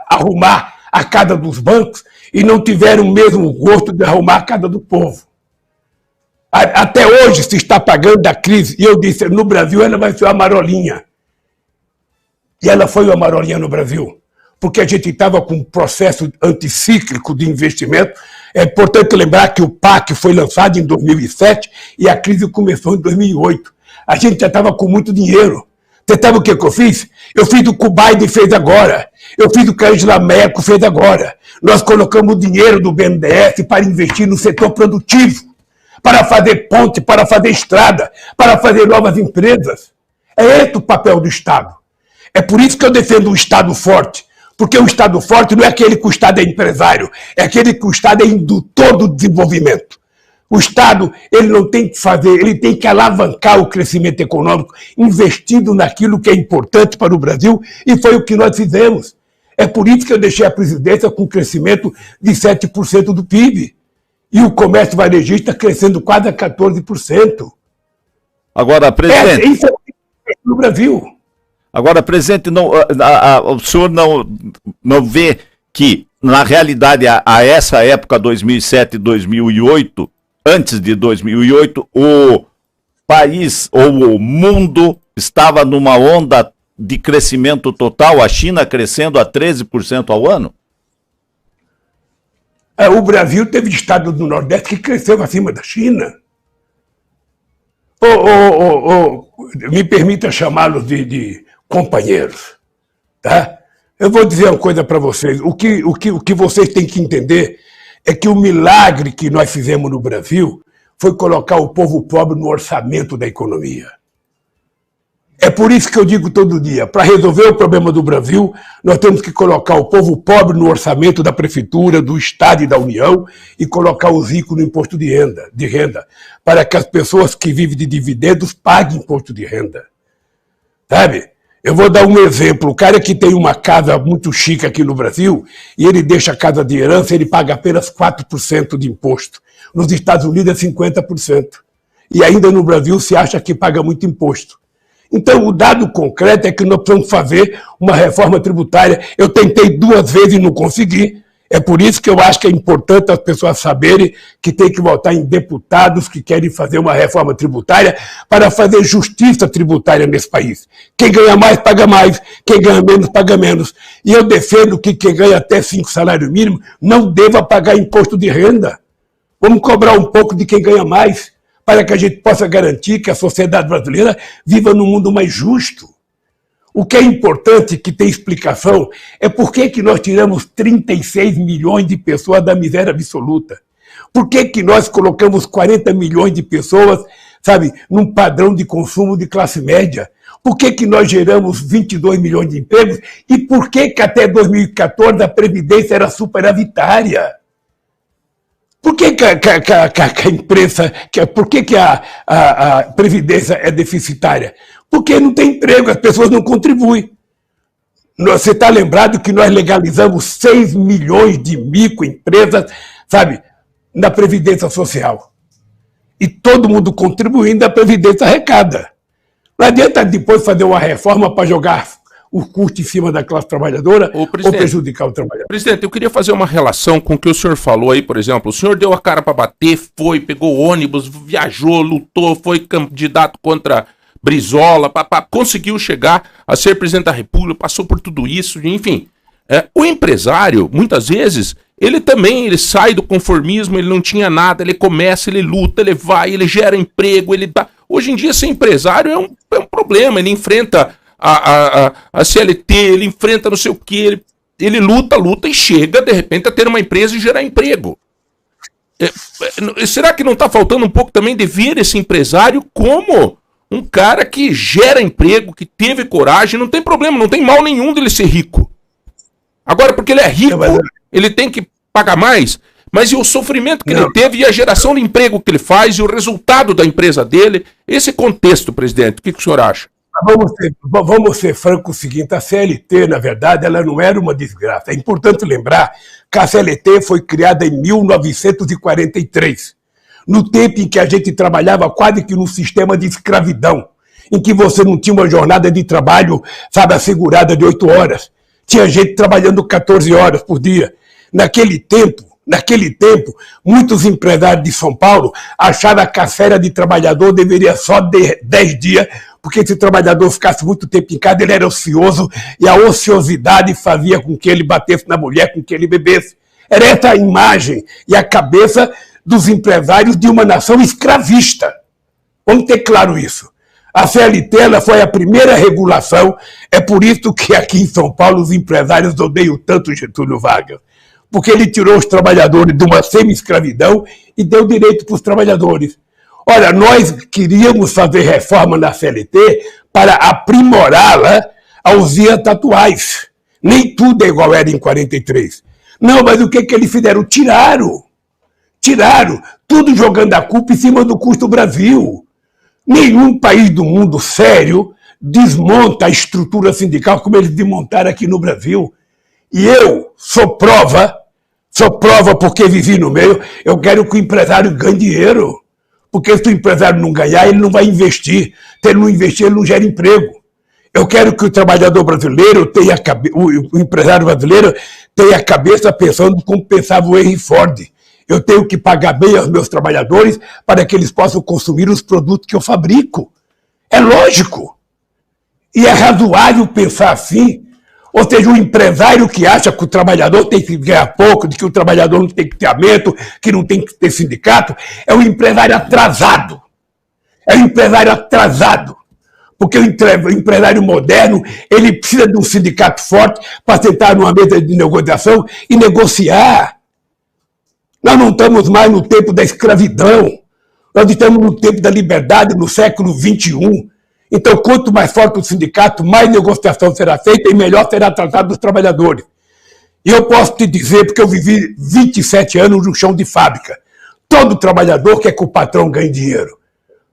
arrumar a casa dos bancos e não tiveram o mesmo gosto de arrumar a casa do povo. Até hoje se está pagando a crise. E eu disse, no Brasil ela vai ser uma marolinha. E ela foi uma marolinha no Brasil. Porque a gente estava com um processo anticíclico de investimento. É importante lembrar que o PAC foi lançado em 2007 e a crise começou em 2008. A gente já estava com muito dinheiro. Você sabe o que eu fiz? Eu fiz o que o Biden fez agora. Eu fiz o que a Angela Merkel fez agora. Nós colocamos o dinheiro do BNDES para investir no setor produtivo, para fazer ponte, para fazer estrada, para fazer novas empresas. É esse o papel do Estado. É por isso que eu defendo um Estado forte. Porque o Estado forte não é aquele que o Estado é empresário, é aquele que o Estado é indutor do desenvolvimento. O Estado, ele não tem que fazer, ele tem que alavancar o crescimento econômico, investindo naquilo que é importante para o Brasil, e foi o que nós fizemos. É por isso que eu deixei a presidência com um crescimento de 7% do PIB. E o comércio varejista crescendo quase a 14%. Agora, presidente... Isso é no Brasil. Agora, presidente, o senhor não vê que, na realidade, a essa época, 2007 e 2008, antes de 2008, o país ou o mundo estava numa onda de crescimento total, a China crescendo a 13% ao ano? O Brasil teve estado do Nordeste que cresceu acima da China. Me permita chamá-los de companheiros, tá? Eu vou dizer uma coisa para vocês. O que vocês têm que entender é que o milagre que nós fizemos no Brasil foi colocar o povo pobre no orçamento da economia. É por isso que eu digo todo dia, para resolver o problema do Brasil, nós temos que colocar o povo pobre no orçamento da Prefeitura, do Estado e da União e colocar os ricos no imposto de renda, para que as pessoas que vivem de dividendos paguem imposto de renda. Sabe? Eu vou dar um exemplo. O cara que tem uma casa muito chique aqui no Brasil e ele deixa a casa de herança, ele paga apenas 4% de imposto. Nos Estados Unidos é 50%. E ainda no Brasil se acha que paga muito imposto. Então, o dado concreto é que nós precisamos fazer uma reforma tributária. Eu tentei 2 vezes e não consegui. É por isso que eu acho que é importante as pessoas saberem que tem que votar em deputados que querem fazer uma reforma tributária para fazer justiça tributária nesse país. Quem ganha mais, paga mais. Quem ganha menos, paga menos. E eu defendo que quem ganha até 5 salários mínimos não deva pagar imposto de renda. Vamos cobrar um pouco de quem ganha mais, para que a gente possa garantir que a sociedade brasileira viva num mundo mais justo. O que é importante, que tem explicação, é por que nós tiramos 36 milhões de pessoas da miséria absoluta. Por que nós colocamos 40 milhões de pessoas, sabe, num padrão de consumo de classe média? Por que nós geramos 22 milhões de empregos? E por que até 2014 a Previdência era superavitária? Por que a imprensa, por que a Previdência é deficitária? Porque não tem emprego, as pessoas não contribuem. Você está lembrado que nós legalizamos 6 milhões de microempresas, sabe, na Previdência Social. E todo mundo contribuindo, a Previdência arrecada. Não adianta depois fazer uma reforma para jogar o custo em cima da classe trabalhadora ou prejudicar o trabalhador. Presidente, eu queria fazer uma relação com o que o senhor falou aí, por exemplo. O senhor deu a cara para bater, foi, pegou ônibus, viajou, lutou, foi candidato contra Brizola, conseguiu chegar a ser presidente da República, passou por tudo isso, enfim. O empresário, muitas vezes, ele sai do conformismo, ele não tinha nada, ele começa, ele luta, ele vai, ele gera emprego, ele dá... Hoje em dia, ser empresário é um problema, ele enfrenta a CLT, ele enfrenta não sei o que, ele luta e chega, de repente, a ter uma empresa e gerar emprego. Será que não está faltando um pouco também de ver esse empresário como um cara que gera emprego, que teve coragem? Não tem problema, não tem mal nenhum dele ser rico. Agora, porque ele é rico, ele tem que pagar mais, mas e o sofrimento que ele teve e a geração de emprego que ele faz e o resultado da empresa dele? Esse contexto, presidente, o que o senhor acha? Vamos ser francos o seguinte, a CLT, na verdade, ela não era uma desgraça. É importante lembrar que a CLT foi criada em 1943, no tempo em que a gente trabalhava quase que num sistema de escravidão, em que você não tinha uma jornada de trabalho, sabe, assegurada de 8 horas. Tinha gente trabalhando 14 horas por dia. Naquele tempo, muitos empresários de São Paulo achavam que a férias de trabalhador deveria só de 10 dias, porque se o trabalhador ficasse muito tempo em casa, ele era ocioso, e a ociosidade fazia com que ele batesse na mulher, com que ele bebesse. Era essa a imagem e a cabeça dos empresários de uma nação escravista. Vamos ter claro isso. A CLT ela foi a primeira regulação, é por isso que aqui em São Paulo os empresários odeiam tanto Getúlio Vargas, porque ele tirou os trabalhadores de uma semi-escravidão e deu direito para os trabalhadores. Olha, nós queríamos fazer reforma na CLT para aprimorá-la aos dias atuais. Nem tudo é igual era em 43. Não, mas o que eles fizeram? Tiraram, tudo jogando a culpa em cima do custo do Brasil. Nenhum país do mundo sério desmonta a estrutura sindical como eles desmontaram aqui no Brasil. E eu sou prova porque vivi no meio, eu quero que o empresário ganhe dinheiro. Porque se o empresário não ganhar, ele não vai investir. Se ele não investir, ele não gera emprego. Eu quero que o trabalhador brasileiro tenha o empresário brasileiro tenha a cabeça pensando como pensava o Henry Ford. Eu tenho que pagar bem aos meus trabalhadores para que eles possam consumir os produtos que eu fabrico. É lógico. E é razoável pensar assim. Ou seja, o empresário que acha que o trabalhador tem que ganhar pouco, de que o trabalhador não tem que ter aumento, que não tem que ter sindicato, é um empresário atrasado. Porque o empresário moderno, ele precisa de um sindicato forte para sentar numa mesa de negociação e negociar. Nós não estamos mais no tempo da escravidão. Nós estamos no tempo da liberdade, no século XXI. Então, quanto mais forte o sindicato, mais negociação será feita e melhor será tratado dos trabalhadores. E eu posso te dizer, porque eu vivi 27 anos no chão de fábrica. Todo trabalhador quer que o patrão ganhe dinheiro.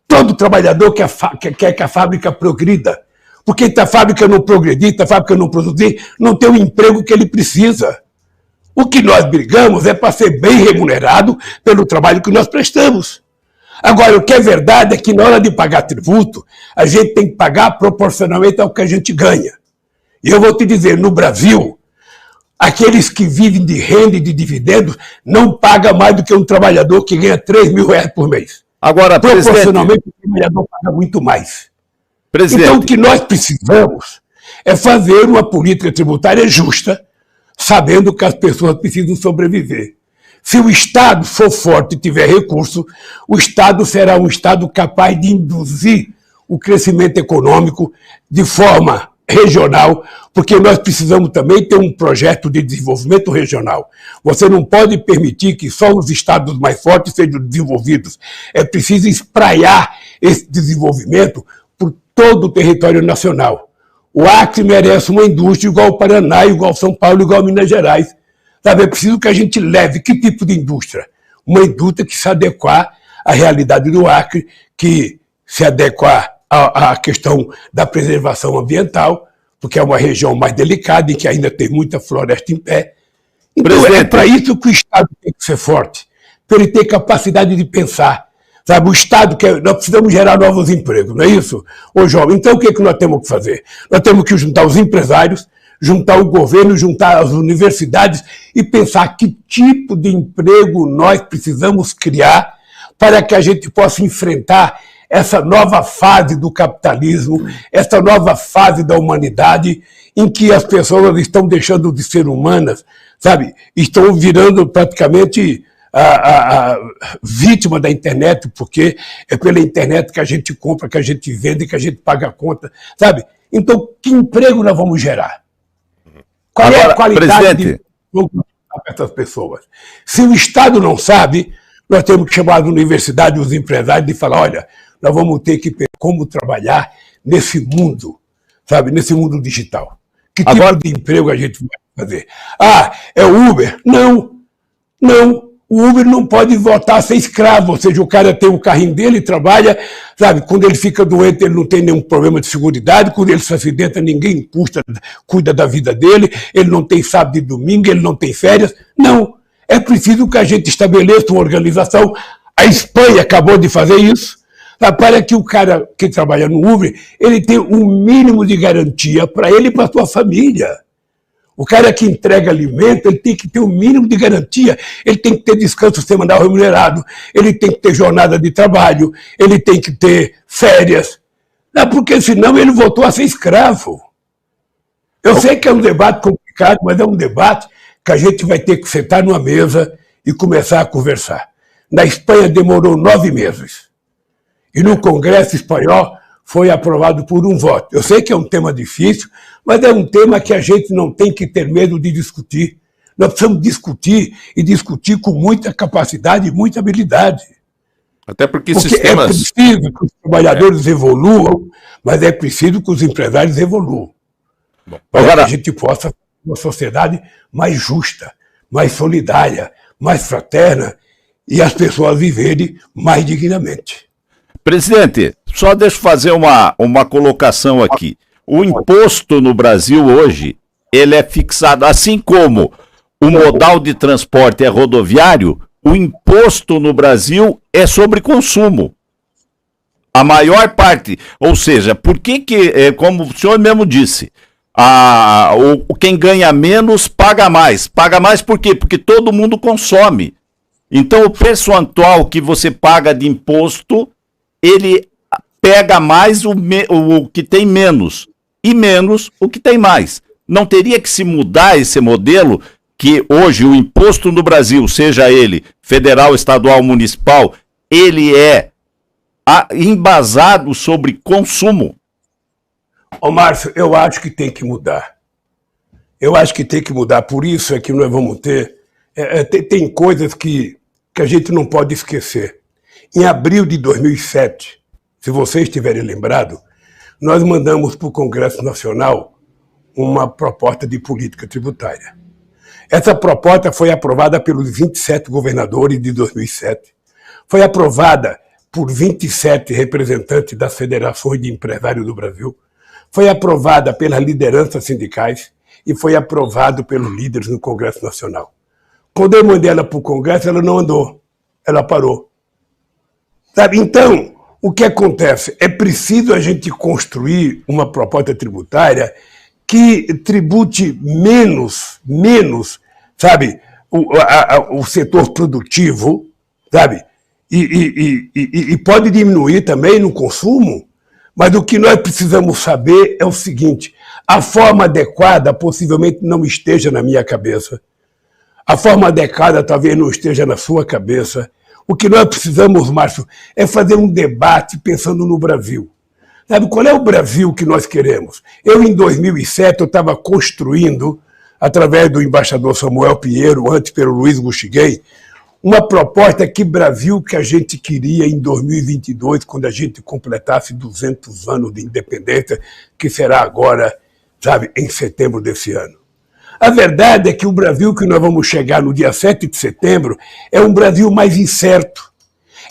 Todo trabalhador quer que a fábrica progrida. Porque se a fábrica não progredir, se a fábrica não produzir, não tem o emprego que ele precisa. O que nós brigamos é para ser bem remunerado pelo trabalho que nós prestamos. Agora, o que é verdade é que na hora de pagar tributo, a gente tem que pagar proporcionalmente ao que a gente ganha. E eu vou te dizer, no Brasil, aqueles que vivem de renda e de dividendos não pagam mais do que um trabalhador que ganha 3 mil reais por mês. Agora, proporcionalmente, o trabalhador paga muito mais. Presidente. Então, o que nós precisamos é fazer uma política tributária justa, sabendo que as pessoas precisam sobreviver. Se o Estado for forte e tiver recurso, o Estado será um Estado capaz de induzir o crescimento econômico de forma regional, porque nós precisamos também ter um projeto de desenvolvimento regional. Você não pode permitir que só os estados mais fortes sejam desenvolvidos. É preciso espraiar esse desenvolvimento por todo o território nacional. O Acre merece uma indústria igual ao Paraná, igual ao São Paulo, igual a Minas Gerais. Sabe, é preciso que a gente leve que tipo de indústria? Uma indústria que se adequar à realidade do Acre, que se adequar à questão da preservação ambiental, porque é uma região mais delicada e que ainda tem muita floresta em pé. Então é para isso que o Estado tem que ser forte, para ele ter capacidade de pensar. Sabe, o Estado, nós precisamos gerar novos empregos, não é isso? Ô, João, então o que nós temos que fazer? Nós temos que juntar os empresários, juntar o governo, juntar as universidades e pensar que tipo de emprego nós precisamos criar para que a gente possa enfrentar essa nova fase do capitalismo, essa nova fase da humanidade, em que as pessoas estão deixando de ser humanas, sabe? Estão virando praticamente a vítima da internet, porque é pela internet que a gente compra, que a gente vende, que a gente paga a conta, sabe? Então, que emprego nós vamos gerar? Qual é a qualidade de emprego para essas pessoas? Se o Estado não sabe, nós temos que chamar as universidades, os empresários e falar, olha, nós vamos ter que ver como trabalhar nesse mundo, sabe, nesse mundo digital. Que tipo de emprego a gente vai fazer? Ah, é o Uber? Não, não. O Uber não pode voltar a ser escravo, ou seja, o cara tem o carrinho dele, trabalha, sabe, quando ele fica doente ele não tem nenhum problema de seguridade, quando ele se acidenta ninguém cuida da vida dele, ele não tem sábado e domingo, ele não tem férias. Não, é preciso que a gente estabeleça uma organização. A Espanha acabou de fazer isso, para que o cara que trabalha no Uber, ele tenha um mínimo de garantia para ele e para a sua família. O cara que entrega alimento, ele tem que ter um mínimo de garantia, ele tem que ter descanso semanal remunerado, ele tem que ter jornada de trabalho, ele tem que ter férias, porque senão ele voltou a ser escravo. Eu sei que é um debate complicado, mas é um debate que a gente vai ter que sentar numa mesa e começar a conversar. Na Espanha demorou 9 meses. E no Congresso espanhol foi aprovado por um voto. Eu sei que é um tema difícil, mas é um tema que a gente não tem que ter medo de discutir. Nós precisamos discutir e discutir com muita capacidade e muita habilidade. Até porque é preciso que os trabalhadores evoluam, mas é preciso que os empresários evoluam. Para que a gente possa ter uma sociedade mais justa, mais solidária, mais fraterna e as pessoas viverem mais dignamente. Presidente, só deixa eu fazer uma colocação aqui. O imposto no Brasil hoje, ele é fixado, assim como o modal de transporte é rodoviário, o imposto no Brasil é sobre consumo. A maior parte, ou seja, por que, como o senhor mesmo disse, quem ganha menos paga mais. Paga mais por quê? Porque todo mundo consome. Então o percentual que você paga de imposto, ele pega mais o que tem menos e menos o que tem mais. Não teria que se mudar esse modelo que hoje o imposto no Brasil, seja ele federal, estadual, municipal, ele é embasado sobre consumo? Ô Márcio, eu acho que tem que mudar. Eu acho que tem que mudar. Por isso é que nós vamos ter... tem coisas que a gente não pode esquecer. Em abril de 2007, se vocês estiverem lembrados, nós mandamos para o Congresso Nacional uma proposta de política tributária. Essa proposta foi aprovada pelos 27 governadores de 2007. Foi aprovada por 27 representantes das federações de empresários do Brasil. Foi aprovada pelas lideranças sindicais e foi aprovado pelos líderes no Congresso Nacional. Quando eu mandei ela para o Congresso, ela não andou, ela parou. Sabe? Então, o que acontece? É preciso a gente construir uma proposta tributária que tribute menos, sabe, o setor produtivo, sabe, e pode diminuir também no consumo, mas o que nós precisamos saber é o seguinte: a forma adequada possivelmente não esteja na minha cabeça, a forma adequada talvez não esteja na sua cabeça. O que nós precisamos, Márcio, é fazer um debate pensando no Brasil. Sabe, qual é o Brasil que nós queremos? Eu, em 2007, eu estava construindo, através do embaixador Samuel Pinheiro, antes pelo Luiz Guxiguem, uma proposta que Brasil que a gente queria em 2022, quando a gente completasse 200 anos de independência, que será agora, sabe, em setembro desse ano. A verdade é que o Brasil que nós vamos chegar no dia 7 de setembro é um Brasil mais incerto,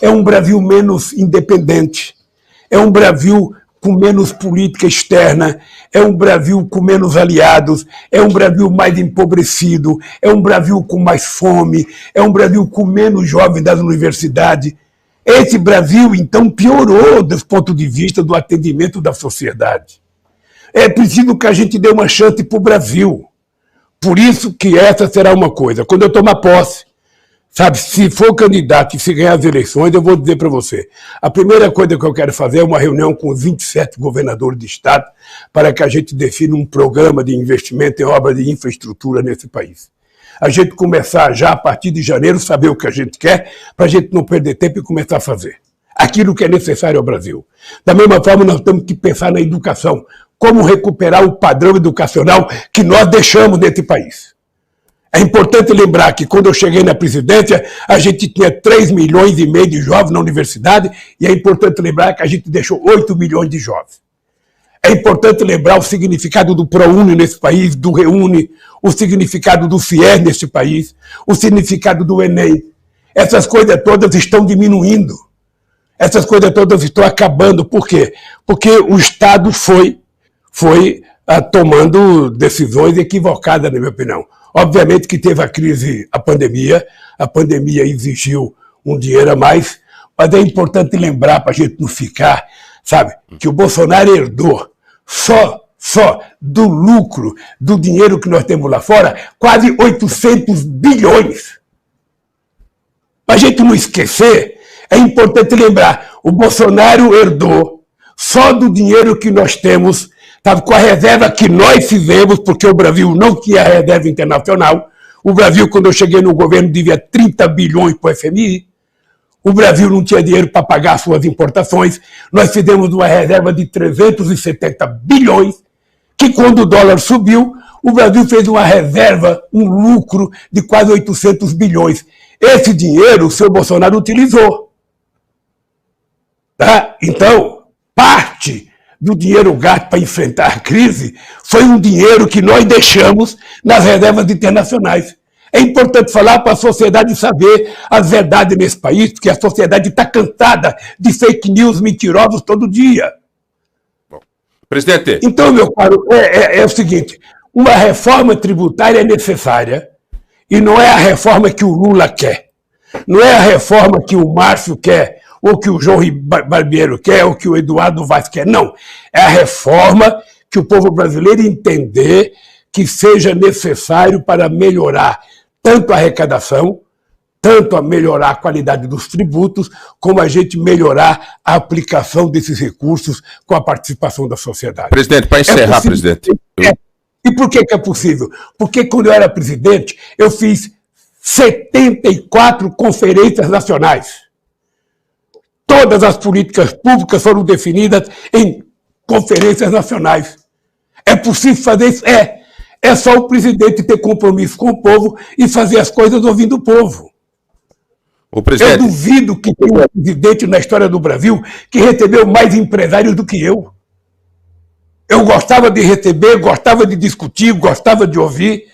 é um Brasil menos independente, é um Brasil com menos política externa, é um Brasil com menos aliados, é um Brasil mais empobrecido, é um Brasil com mais fome, é um Brasil com menos jovens das universidades. Esse Brasil, então, piorou do ponto de vista do atendimento da sociedade. É preciso que a gente dê uma chance para o Brasil. Por isso que essa será uma coisa. Quando eu tomar posse, sabe, se for candidato e se ganhar as eleições, eu vou dizer para você, a primeira coisa que eu quero fazer é uma reunião com os 27 governadores de estado para que a gente defina um programa de investimento em obras de infraestrutura nesse país. A gente começar já a partir de janeiro, saber o que a gente quer, para a gente não perder tempo e começar a fazer aquilo que é necessário ao Brasil. Da mesma forma, nós temos que pensar na educação, como recuperar o padrão educacional que nós deixamos nesse país. É importante lembrar que quando eu cheguei na presidência, a gente tinha 3,5 milhões de jovens na universidade, e é importante lembrar que a gente deixou 8 milhões de jovens. É importante lembrar o significado do ProUni nesse país, do Reúne, o significado do FIES nesse país, o significado do Enem. Essas coisas todas estão diminuindo. Essas coisas todas estão acabando. Por quê? Porque o Estado foi tomando decisões equivocadas, na minha opinião. Obviamente que teve a crise, a pandemia exigiu um dinheiro a mais, mas é importante lembrar, para a gente não ficar, sabe, que o Bolsonaro herdou só do lucro, do dinheiro que nós temos lá fora, quase 800 bilhões. Para a gente não esquecer, é importante lembrar, o Bolsonaro herdou só do dinheiro que nós temos, sabe, com a reserva que nós fizemos, porque o Brasil não tinha reserva internacional. O Brasil, quando eu cheguei no governo, devia 30 bilhões para o FMI. O Brasil não tinha dinheiro para pagar suas importações. Nós fizemos uma reserva de 370 bilhões, que quando o dólar subiu, o Brasil fez uma reserva, um lucro de quase 800 bilhões. Esse dinheiro o seu Bolsonaro utilizou. Tá? Então, parte do dinheiro gasto para enfrentar a crise foi um dinheiro que nós deixamos nas reservas internacionais. É importante falar para a sociedade saber as verdades nesse país, porque a sociedade está cansada de fake news mentirosos todo dia. Bom, presidente. Então, meu caro, é o seguinte, uma reforma tributária é necessária e não é a reforma que o Lula quer. Não é a reforma que o Márcio quer, ou que o João Barbeiro quer, ou que o Eduardo Vaz quer. Não. É a reforma que o povo brasileiro entender que seja necessário para melhorar tanto a arrecadação, tanto a melhorar a qualidade dos tributos, como a gente melhorar a aplicação desses recursos com a participação da sociedade. Presidente, para encerrar, presidente. E por que é possível? Porque quando eu era presidente, eu fiz 74 conferências nacionais. Todas as políticas públicas foram definidas em conferências nacionais. É possível fazer isso? É só o presidente ter compromisso com o povo e fazer as coisas ouvindo o povo. Eu duvido que tenha um presidente na história do Brasil que recebeu mais empresários do que eu. Eu gostava de receber, gostava de discutir, gostava de ouvir.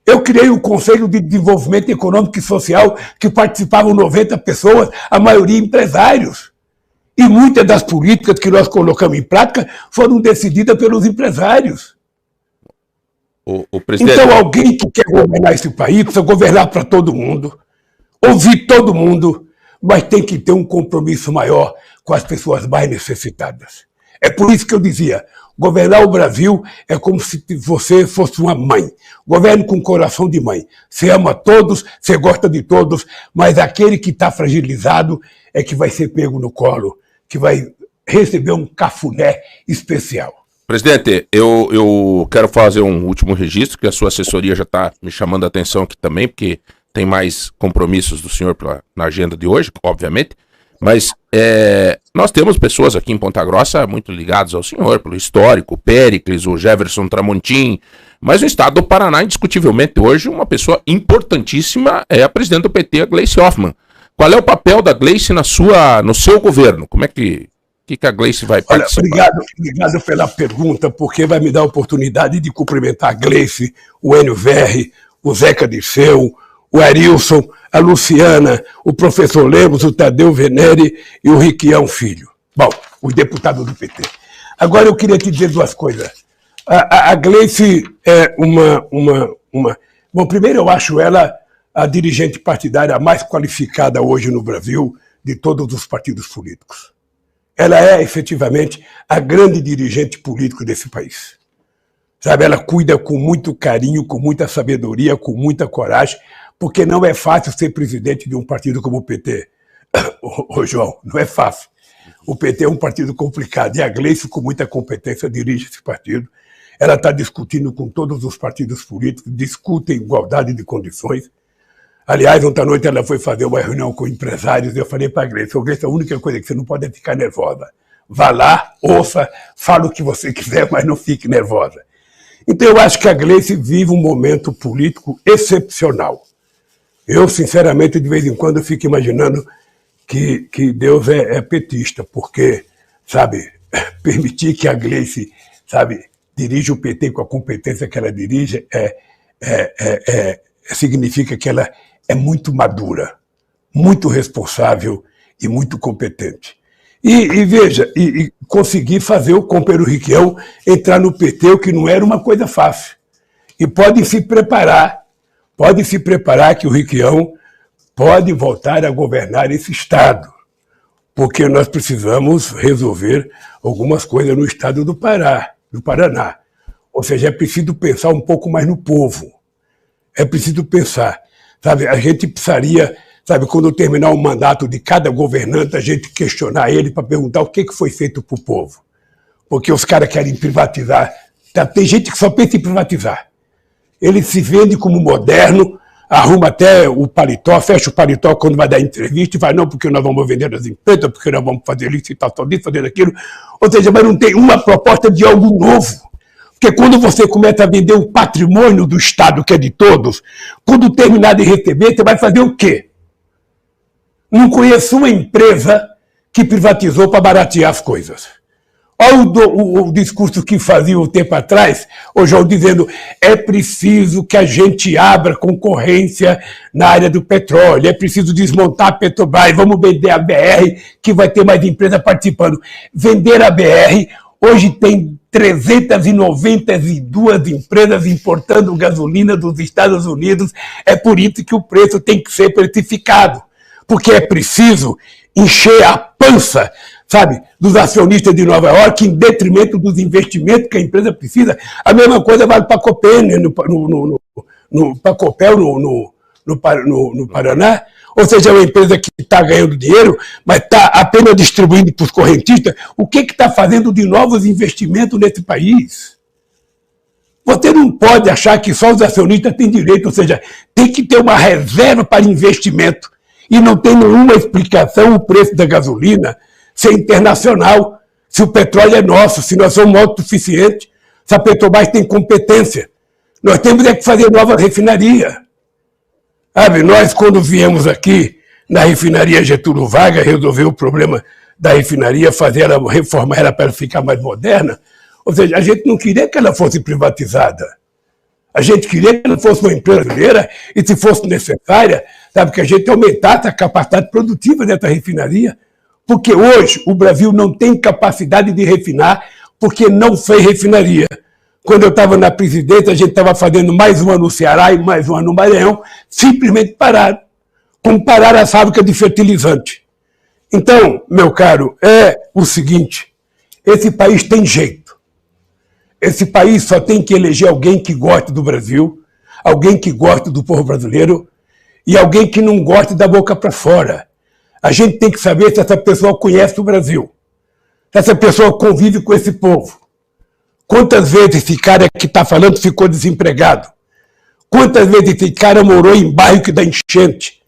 Eu criei um Conselho de Desenvolvimento Econômico e Social que participavam 90 pessoas, a maioria empresários. E muitas das políticas que nós colocamos em prática foram decididas pelos empresários. Então alguém que quer governar esse país precisa governar para todo mundo, ouvir todo mundo, mas tem que ter um compromisso maior com as pessoas mais necessitadas. É por isso que eu dizia, governar o Brasil é como se você fosse uma mãe. Governe com coração de mãe. Você ama todos, você gosta de todos, mas aquele que está fragilizado é que vai ser pego no colo, que vai receber um cafuné especial. Presidente, eu quero fazer um último registro, que a sua assessoria já está me chamando a atenção aqui também, porque tem mais compromissos do senhor na agenda de hoje, obviamente, mas nós temos pessoas aqui em Ponta Grossa muito ligadas ao senhor, pelo histórico, o Péricles, o Jefferson Tramontim, mas no estado do Paraná, indiscutivelmente hoje, uma pessoa importantíssima é a presidente do PT, a Gleice Hoffmann. Qual é o papel da Gleice no seu governo? Como é que a Gleice vai participar? Obrigado pela pergunta, porque vai me dar a oportunidade de cumprimentar a Gleice, o Enio Verri, o Zeca Dirceu, o Arilson, a Luciana, o professor Lemos, o Tadeu Venere e o Riquião Filho. Bom, os deputados do PT. Agora eu queria te dizer duas coisas. A Gleice é Bom, primeiro eu acho ela a dirigente partidária mais qualificada hoje no Brasil de todos os partidos políticos. Ela é, efetivamente, a grande dirigente política desse país. Sabe, ela cuida com muito carinho, com muita sabedoria, com muita coragem, porque não é fácil ser presidente de um partido como o PT. Ô João, não é fácil. O PT é um partido complicado, e a Gleice, com muita competência, dirige esse partido. Ela está discutindo com todos os partidos políticos, discute igualdade de condições. Aliás, ontem à noite ela foi fazer uma reunião com empresários e eu falei para a Gleice, a única coisa que você não pode é ficar nervosa. Vá lá, ouça, fala o que você quiser, mas não fique nervosa. Então eu acho que a Gleice vive um momento político excepcional. Eu, sinceramente, de vez em quando fico imaginando que Deus é petista, porque, sabe, permitir que a Gleice, sabe, dirija o PT com a competência que ela dirige significa que ela é muito madura, muito responsável e muito competente. E veja, conseguir fazer o companheiro Riquião entrar no PT, o que não era uma coisa fácil. E pode se preparar que o Riquião pode voltar a governar esse Estado, porque nós precisamos resolver algumas coisas no Estado do Paraná. Ou seja, é preciso pensar um pouco mais no povo. É preciso pensar. Sabe, a gente precisaria, sabe, quando terminar o mandato de cada governante, a gente questionar ele para perguntar o que foi feito para o povo. Porque os caras querem privatizar. Tem gente que só pensa em privatizar. Ele se vende como moderno, arruma até o paletó, fecha o paletó quando vai dar entrevista e vai, não, porque nós vamos vender as empresas, porque nós vamos fazer licitação disso, fazer aquilo. Ou seja, mas não tem uma proposta de algo novo. Porque quando você começa a vender o patrimônio do Estado, que é de todos, quando terminar de receber, você vai fazer o quê? Não conheço uma empresa que privatizou para baratear as coisas. Olha o discurso que fazia um tempo atrás, o João dizendo, é preciso que a gente abra concorrência na área do petróleo, é preciso desmontar a Petrobras, vamos vender a BR, que vai ter mais empresa participando. Vender a BR, hoje tem 392 empresas importando gasolina dos Estados Unidos, é por isso que o preço tem que ser precificado, porque é preciso encher a pança, sabe, dos acionistas de Nova York, em detrimento dos investimentos que a empresa precisa. A mesma coisa vale para a Copel, né, no Paraná. Ou seja, é uma empresa que está ganhando dinheiro, mas está apenas distribuindo para os correntistas. O que está fazendo de novos investimentos nesse país? Você não pode achar que só os acionistas têm direito, ou seja, tem que ter uma reserva para investimento. E não tem nenhuma explicação o preço da gasolina ser internacional, se o petróleo é nosso, se nós somos autossuficientes, se a Petrobras tem competência. Nós temos que fazer nova refinaria. Sabe, nós, quando viemos aqui na refinaria Getúlio Vargas, resolver o problema da refinaria, reformar ela para ela ficar mais moderna, ou seja, a gente não queria que ela fosse privatizada. A gente queria que ela fosse uma empresa brasileira e, se fosse necessária, sabe, que a gente aumentasse a capacidade produtiva dessa refinaria. Porque hoje o Brasil não tem capacidade de refinar porque não fez refinaria. Quando eu estava na presidência, a gente estava fazendo mais uma no Ceará e mais uma no Maranhão, simplesmente pararam. Como pararam a fábrica de fertilizante. Então, meu caro, é o seguinte, esse país tem jeito. Esse país só tem que eleger alguém que goste do Brasil, alguém que goste do povo brasileiro e alguém que não goste da boca para fora. A gente tem que saber se essa pessoa conhece o Brasil, se essa pessoa convive com esse povo. Quantas vezes esse cara que está falando ficou desempregado? Quantas vezes esse cara morou em bairro que dá enchente?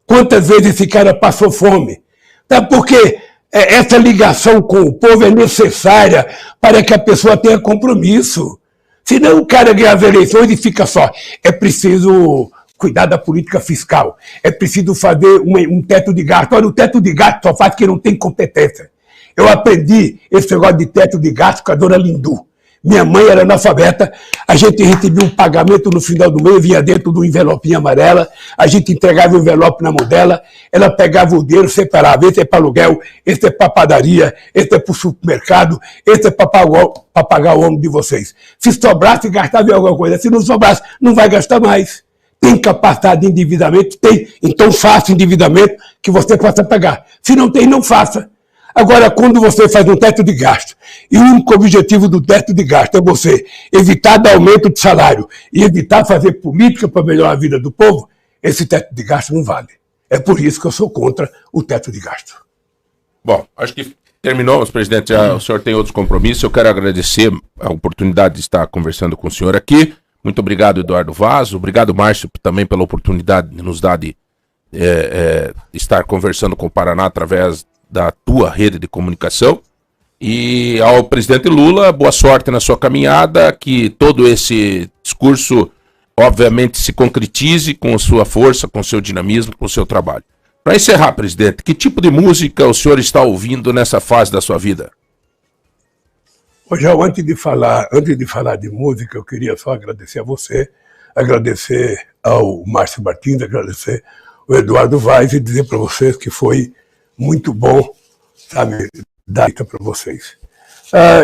Quantas vezes esse cara passou fome? Tá? Porque essa ligação com o povo é necessária para que a pessoa tenha compromisso. Senão o cara ganha as eleições e fica só. É preciso cuidar da política fiscal. É preciso fazer um teto de gasto. Olha, o teto de gasto só faz quem não tem competência. Eu aprendi esse negócio de teto de gasto com a dona Lindu. Minha mãe era analfabeta, a gente recebia um pagamento no final do mês, vinha dentro de um envelopinho amarela, a gente entregava o envelope na mão dela, ela pegava o dinheiro, separava, esse é para aluguel, esse é para padaria, esse é para o supermercado, esse é para pagar o homem de vocês. Se sobrasse, gastava em alguma coisa, se não sobrasse, não vai gastar mais. Tem capacidade de endividamento? Tem, então faça endividamento que você possa pagar. Se não tem, não faça. Agora, quando você faz um teto de gasto, e o único objetivo do teto de gasto é você evitar dar aumento de salário e evitar fazer política para melhorar a vida do povo, esse teto de gasto não vale. É por isso que eu sou contra o teto de gasto. Bom, acho que terminou, presidente. O senhor tem outros compromissos. Eu quero agradecer a oportunidade de estar conversando com o senhor aqui. Muito obrigado, Eduardo Vaz. Obrigado, Márcio, também pela oportunidade de nos dar de estar conversando com o Paraná através da tua rede de comunicação. E ao presidente Lula, boa sorte na sua caminhada, que todo esse discurso obviamente se concretize com sua força, com seu dinamismo, com seu trabalho. Para encerrar, presidente, que tipo de música o senhor está ouvindo nessa fase da sua vida? Hoje, antes de falar de música, eu queria só agradecer a você, agradecer ao Márcio Martins, agradecer ao Eduardo Vaz e dizer para vocês que foi muito bom, sabe, dar isso para vocês.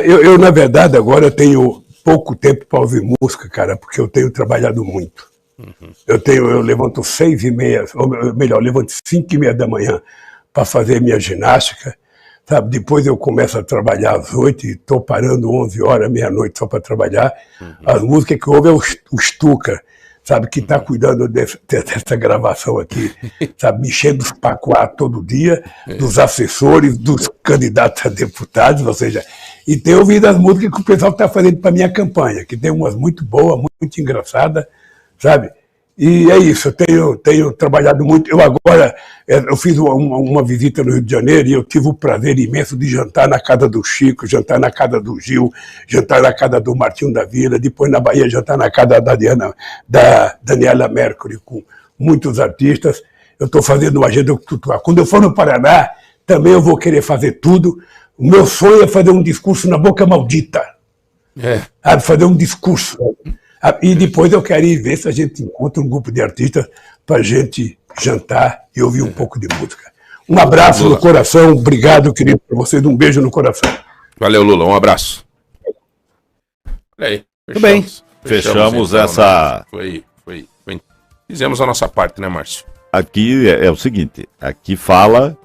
Eu, na verdade, agora tenho pouco tempo para ouvir música, cara, porque eu tenho trabalhado muito. Uhum. Eu levanto 6h30, ou melhor, levanto 5h30 da manhã para fazer minha ginástica, sabe? Depois eu começo a trabalhar às 8h e estou parando 11 horas, meia-noite só para trabalhar. Uhum. As músicas que ouve é o Stuka, sabe, que está cuidando dessa gravação aqui, sabe, mexendo os pacoá todo dia, dos assessores, dos candidatos a deputados, ou seja, e tenho ouvido as músicas que o pessoal está fazendo para minha campanha, que tem umas muito boas, muito engraçadas, sabe, e é isso, eu tenho trabalhado muito. Eu fiz uma visita no Rio de Janeiro e eu tive o prazer imenso de jantar na casa do Chico, jantar na casa do Gil, jantar na casa do Martinho da Vila, depois na Bahia jantar na casa da Daniela Mercury, com muitos artistas. Eu estou fazendo uma agenda cultural. Quando eu for no Paraná, também eu vou querer fazer tudo. O meu sonho é fazer um discurso na Boca Maldita. Fazer um discurso. E depois eu quero ir ver se a gente encontra um grupo de artistas para a gente jantar e ouvir um pouco de música. Um abraço Lula no coração, obrigado, querido, para vocês, um beijo no coração. Valeu, Lula, um abraço. Olha aí, tudo bem. Fechamos então, essa... Fizemos a nossa parte, né, Márcio? Aqui é o seguinte, aqui fala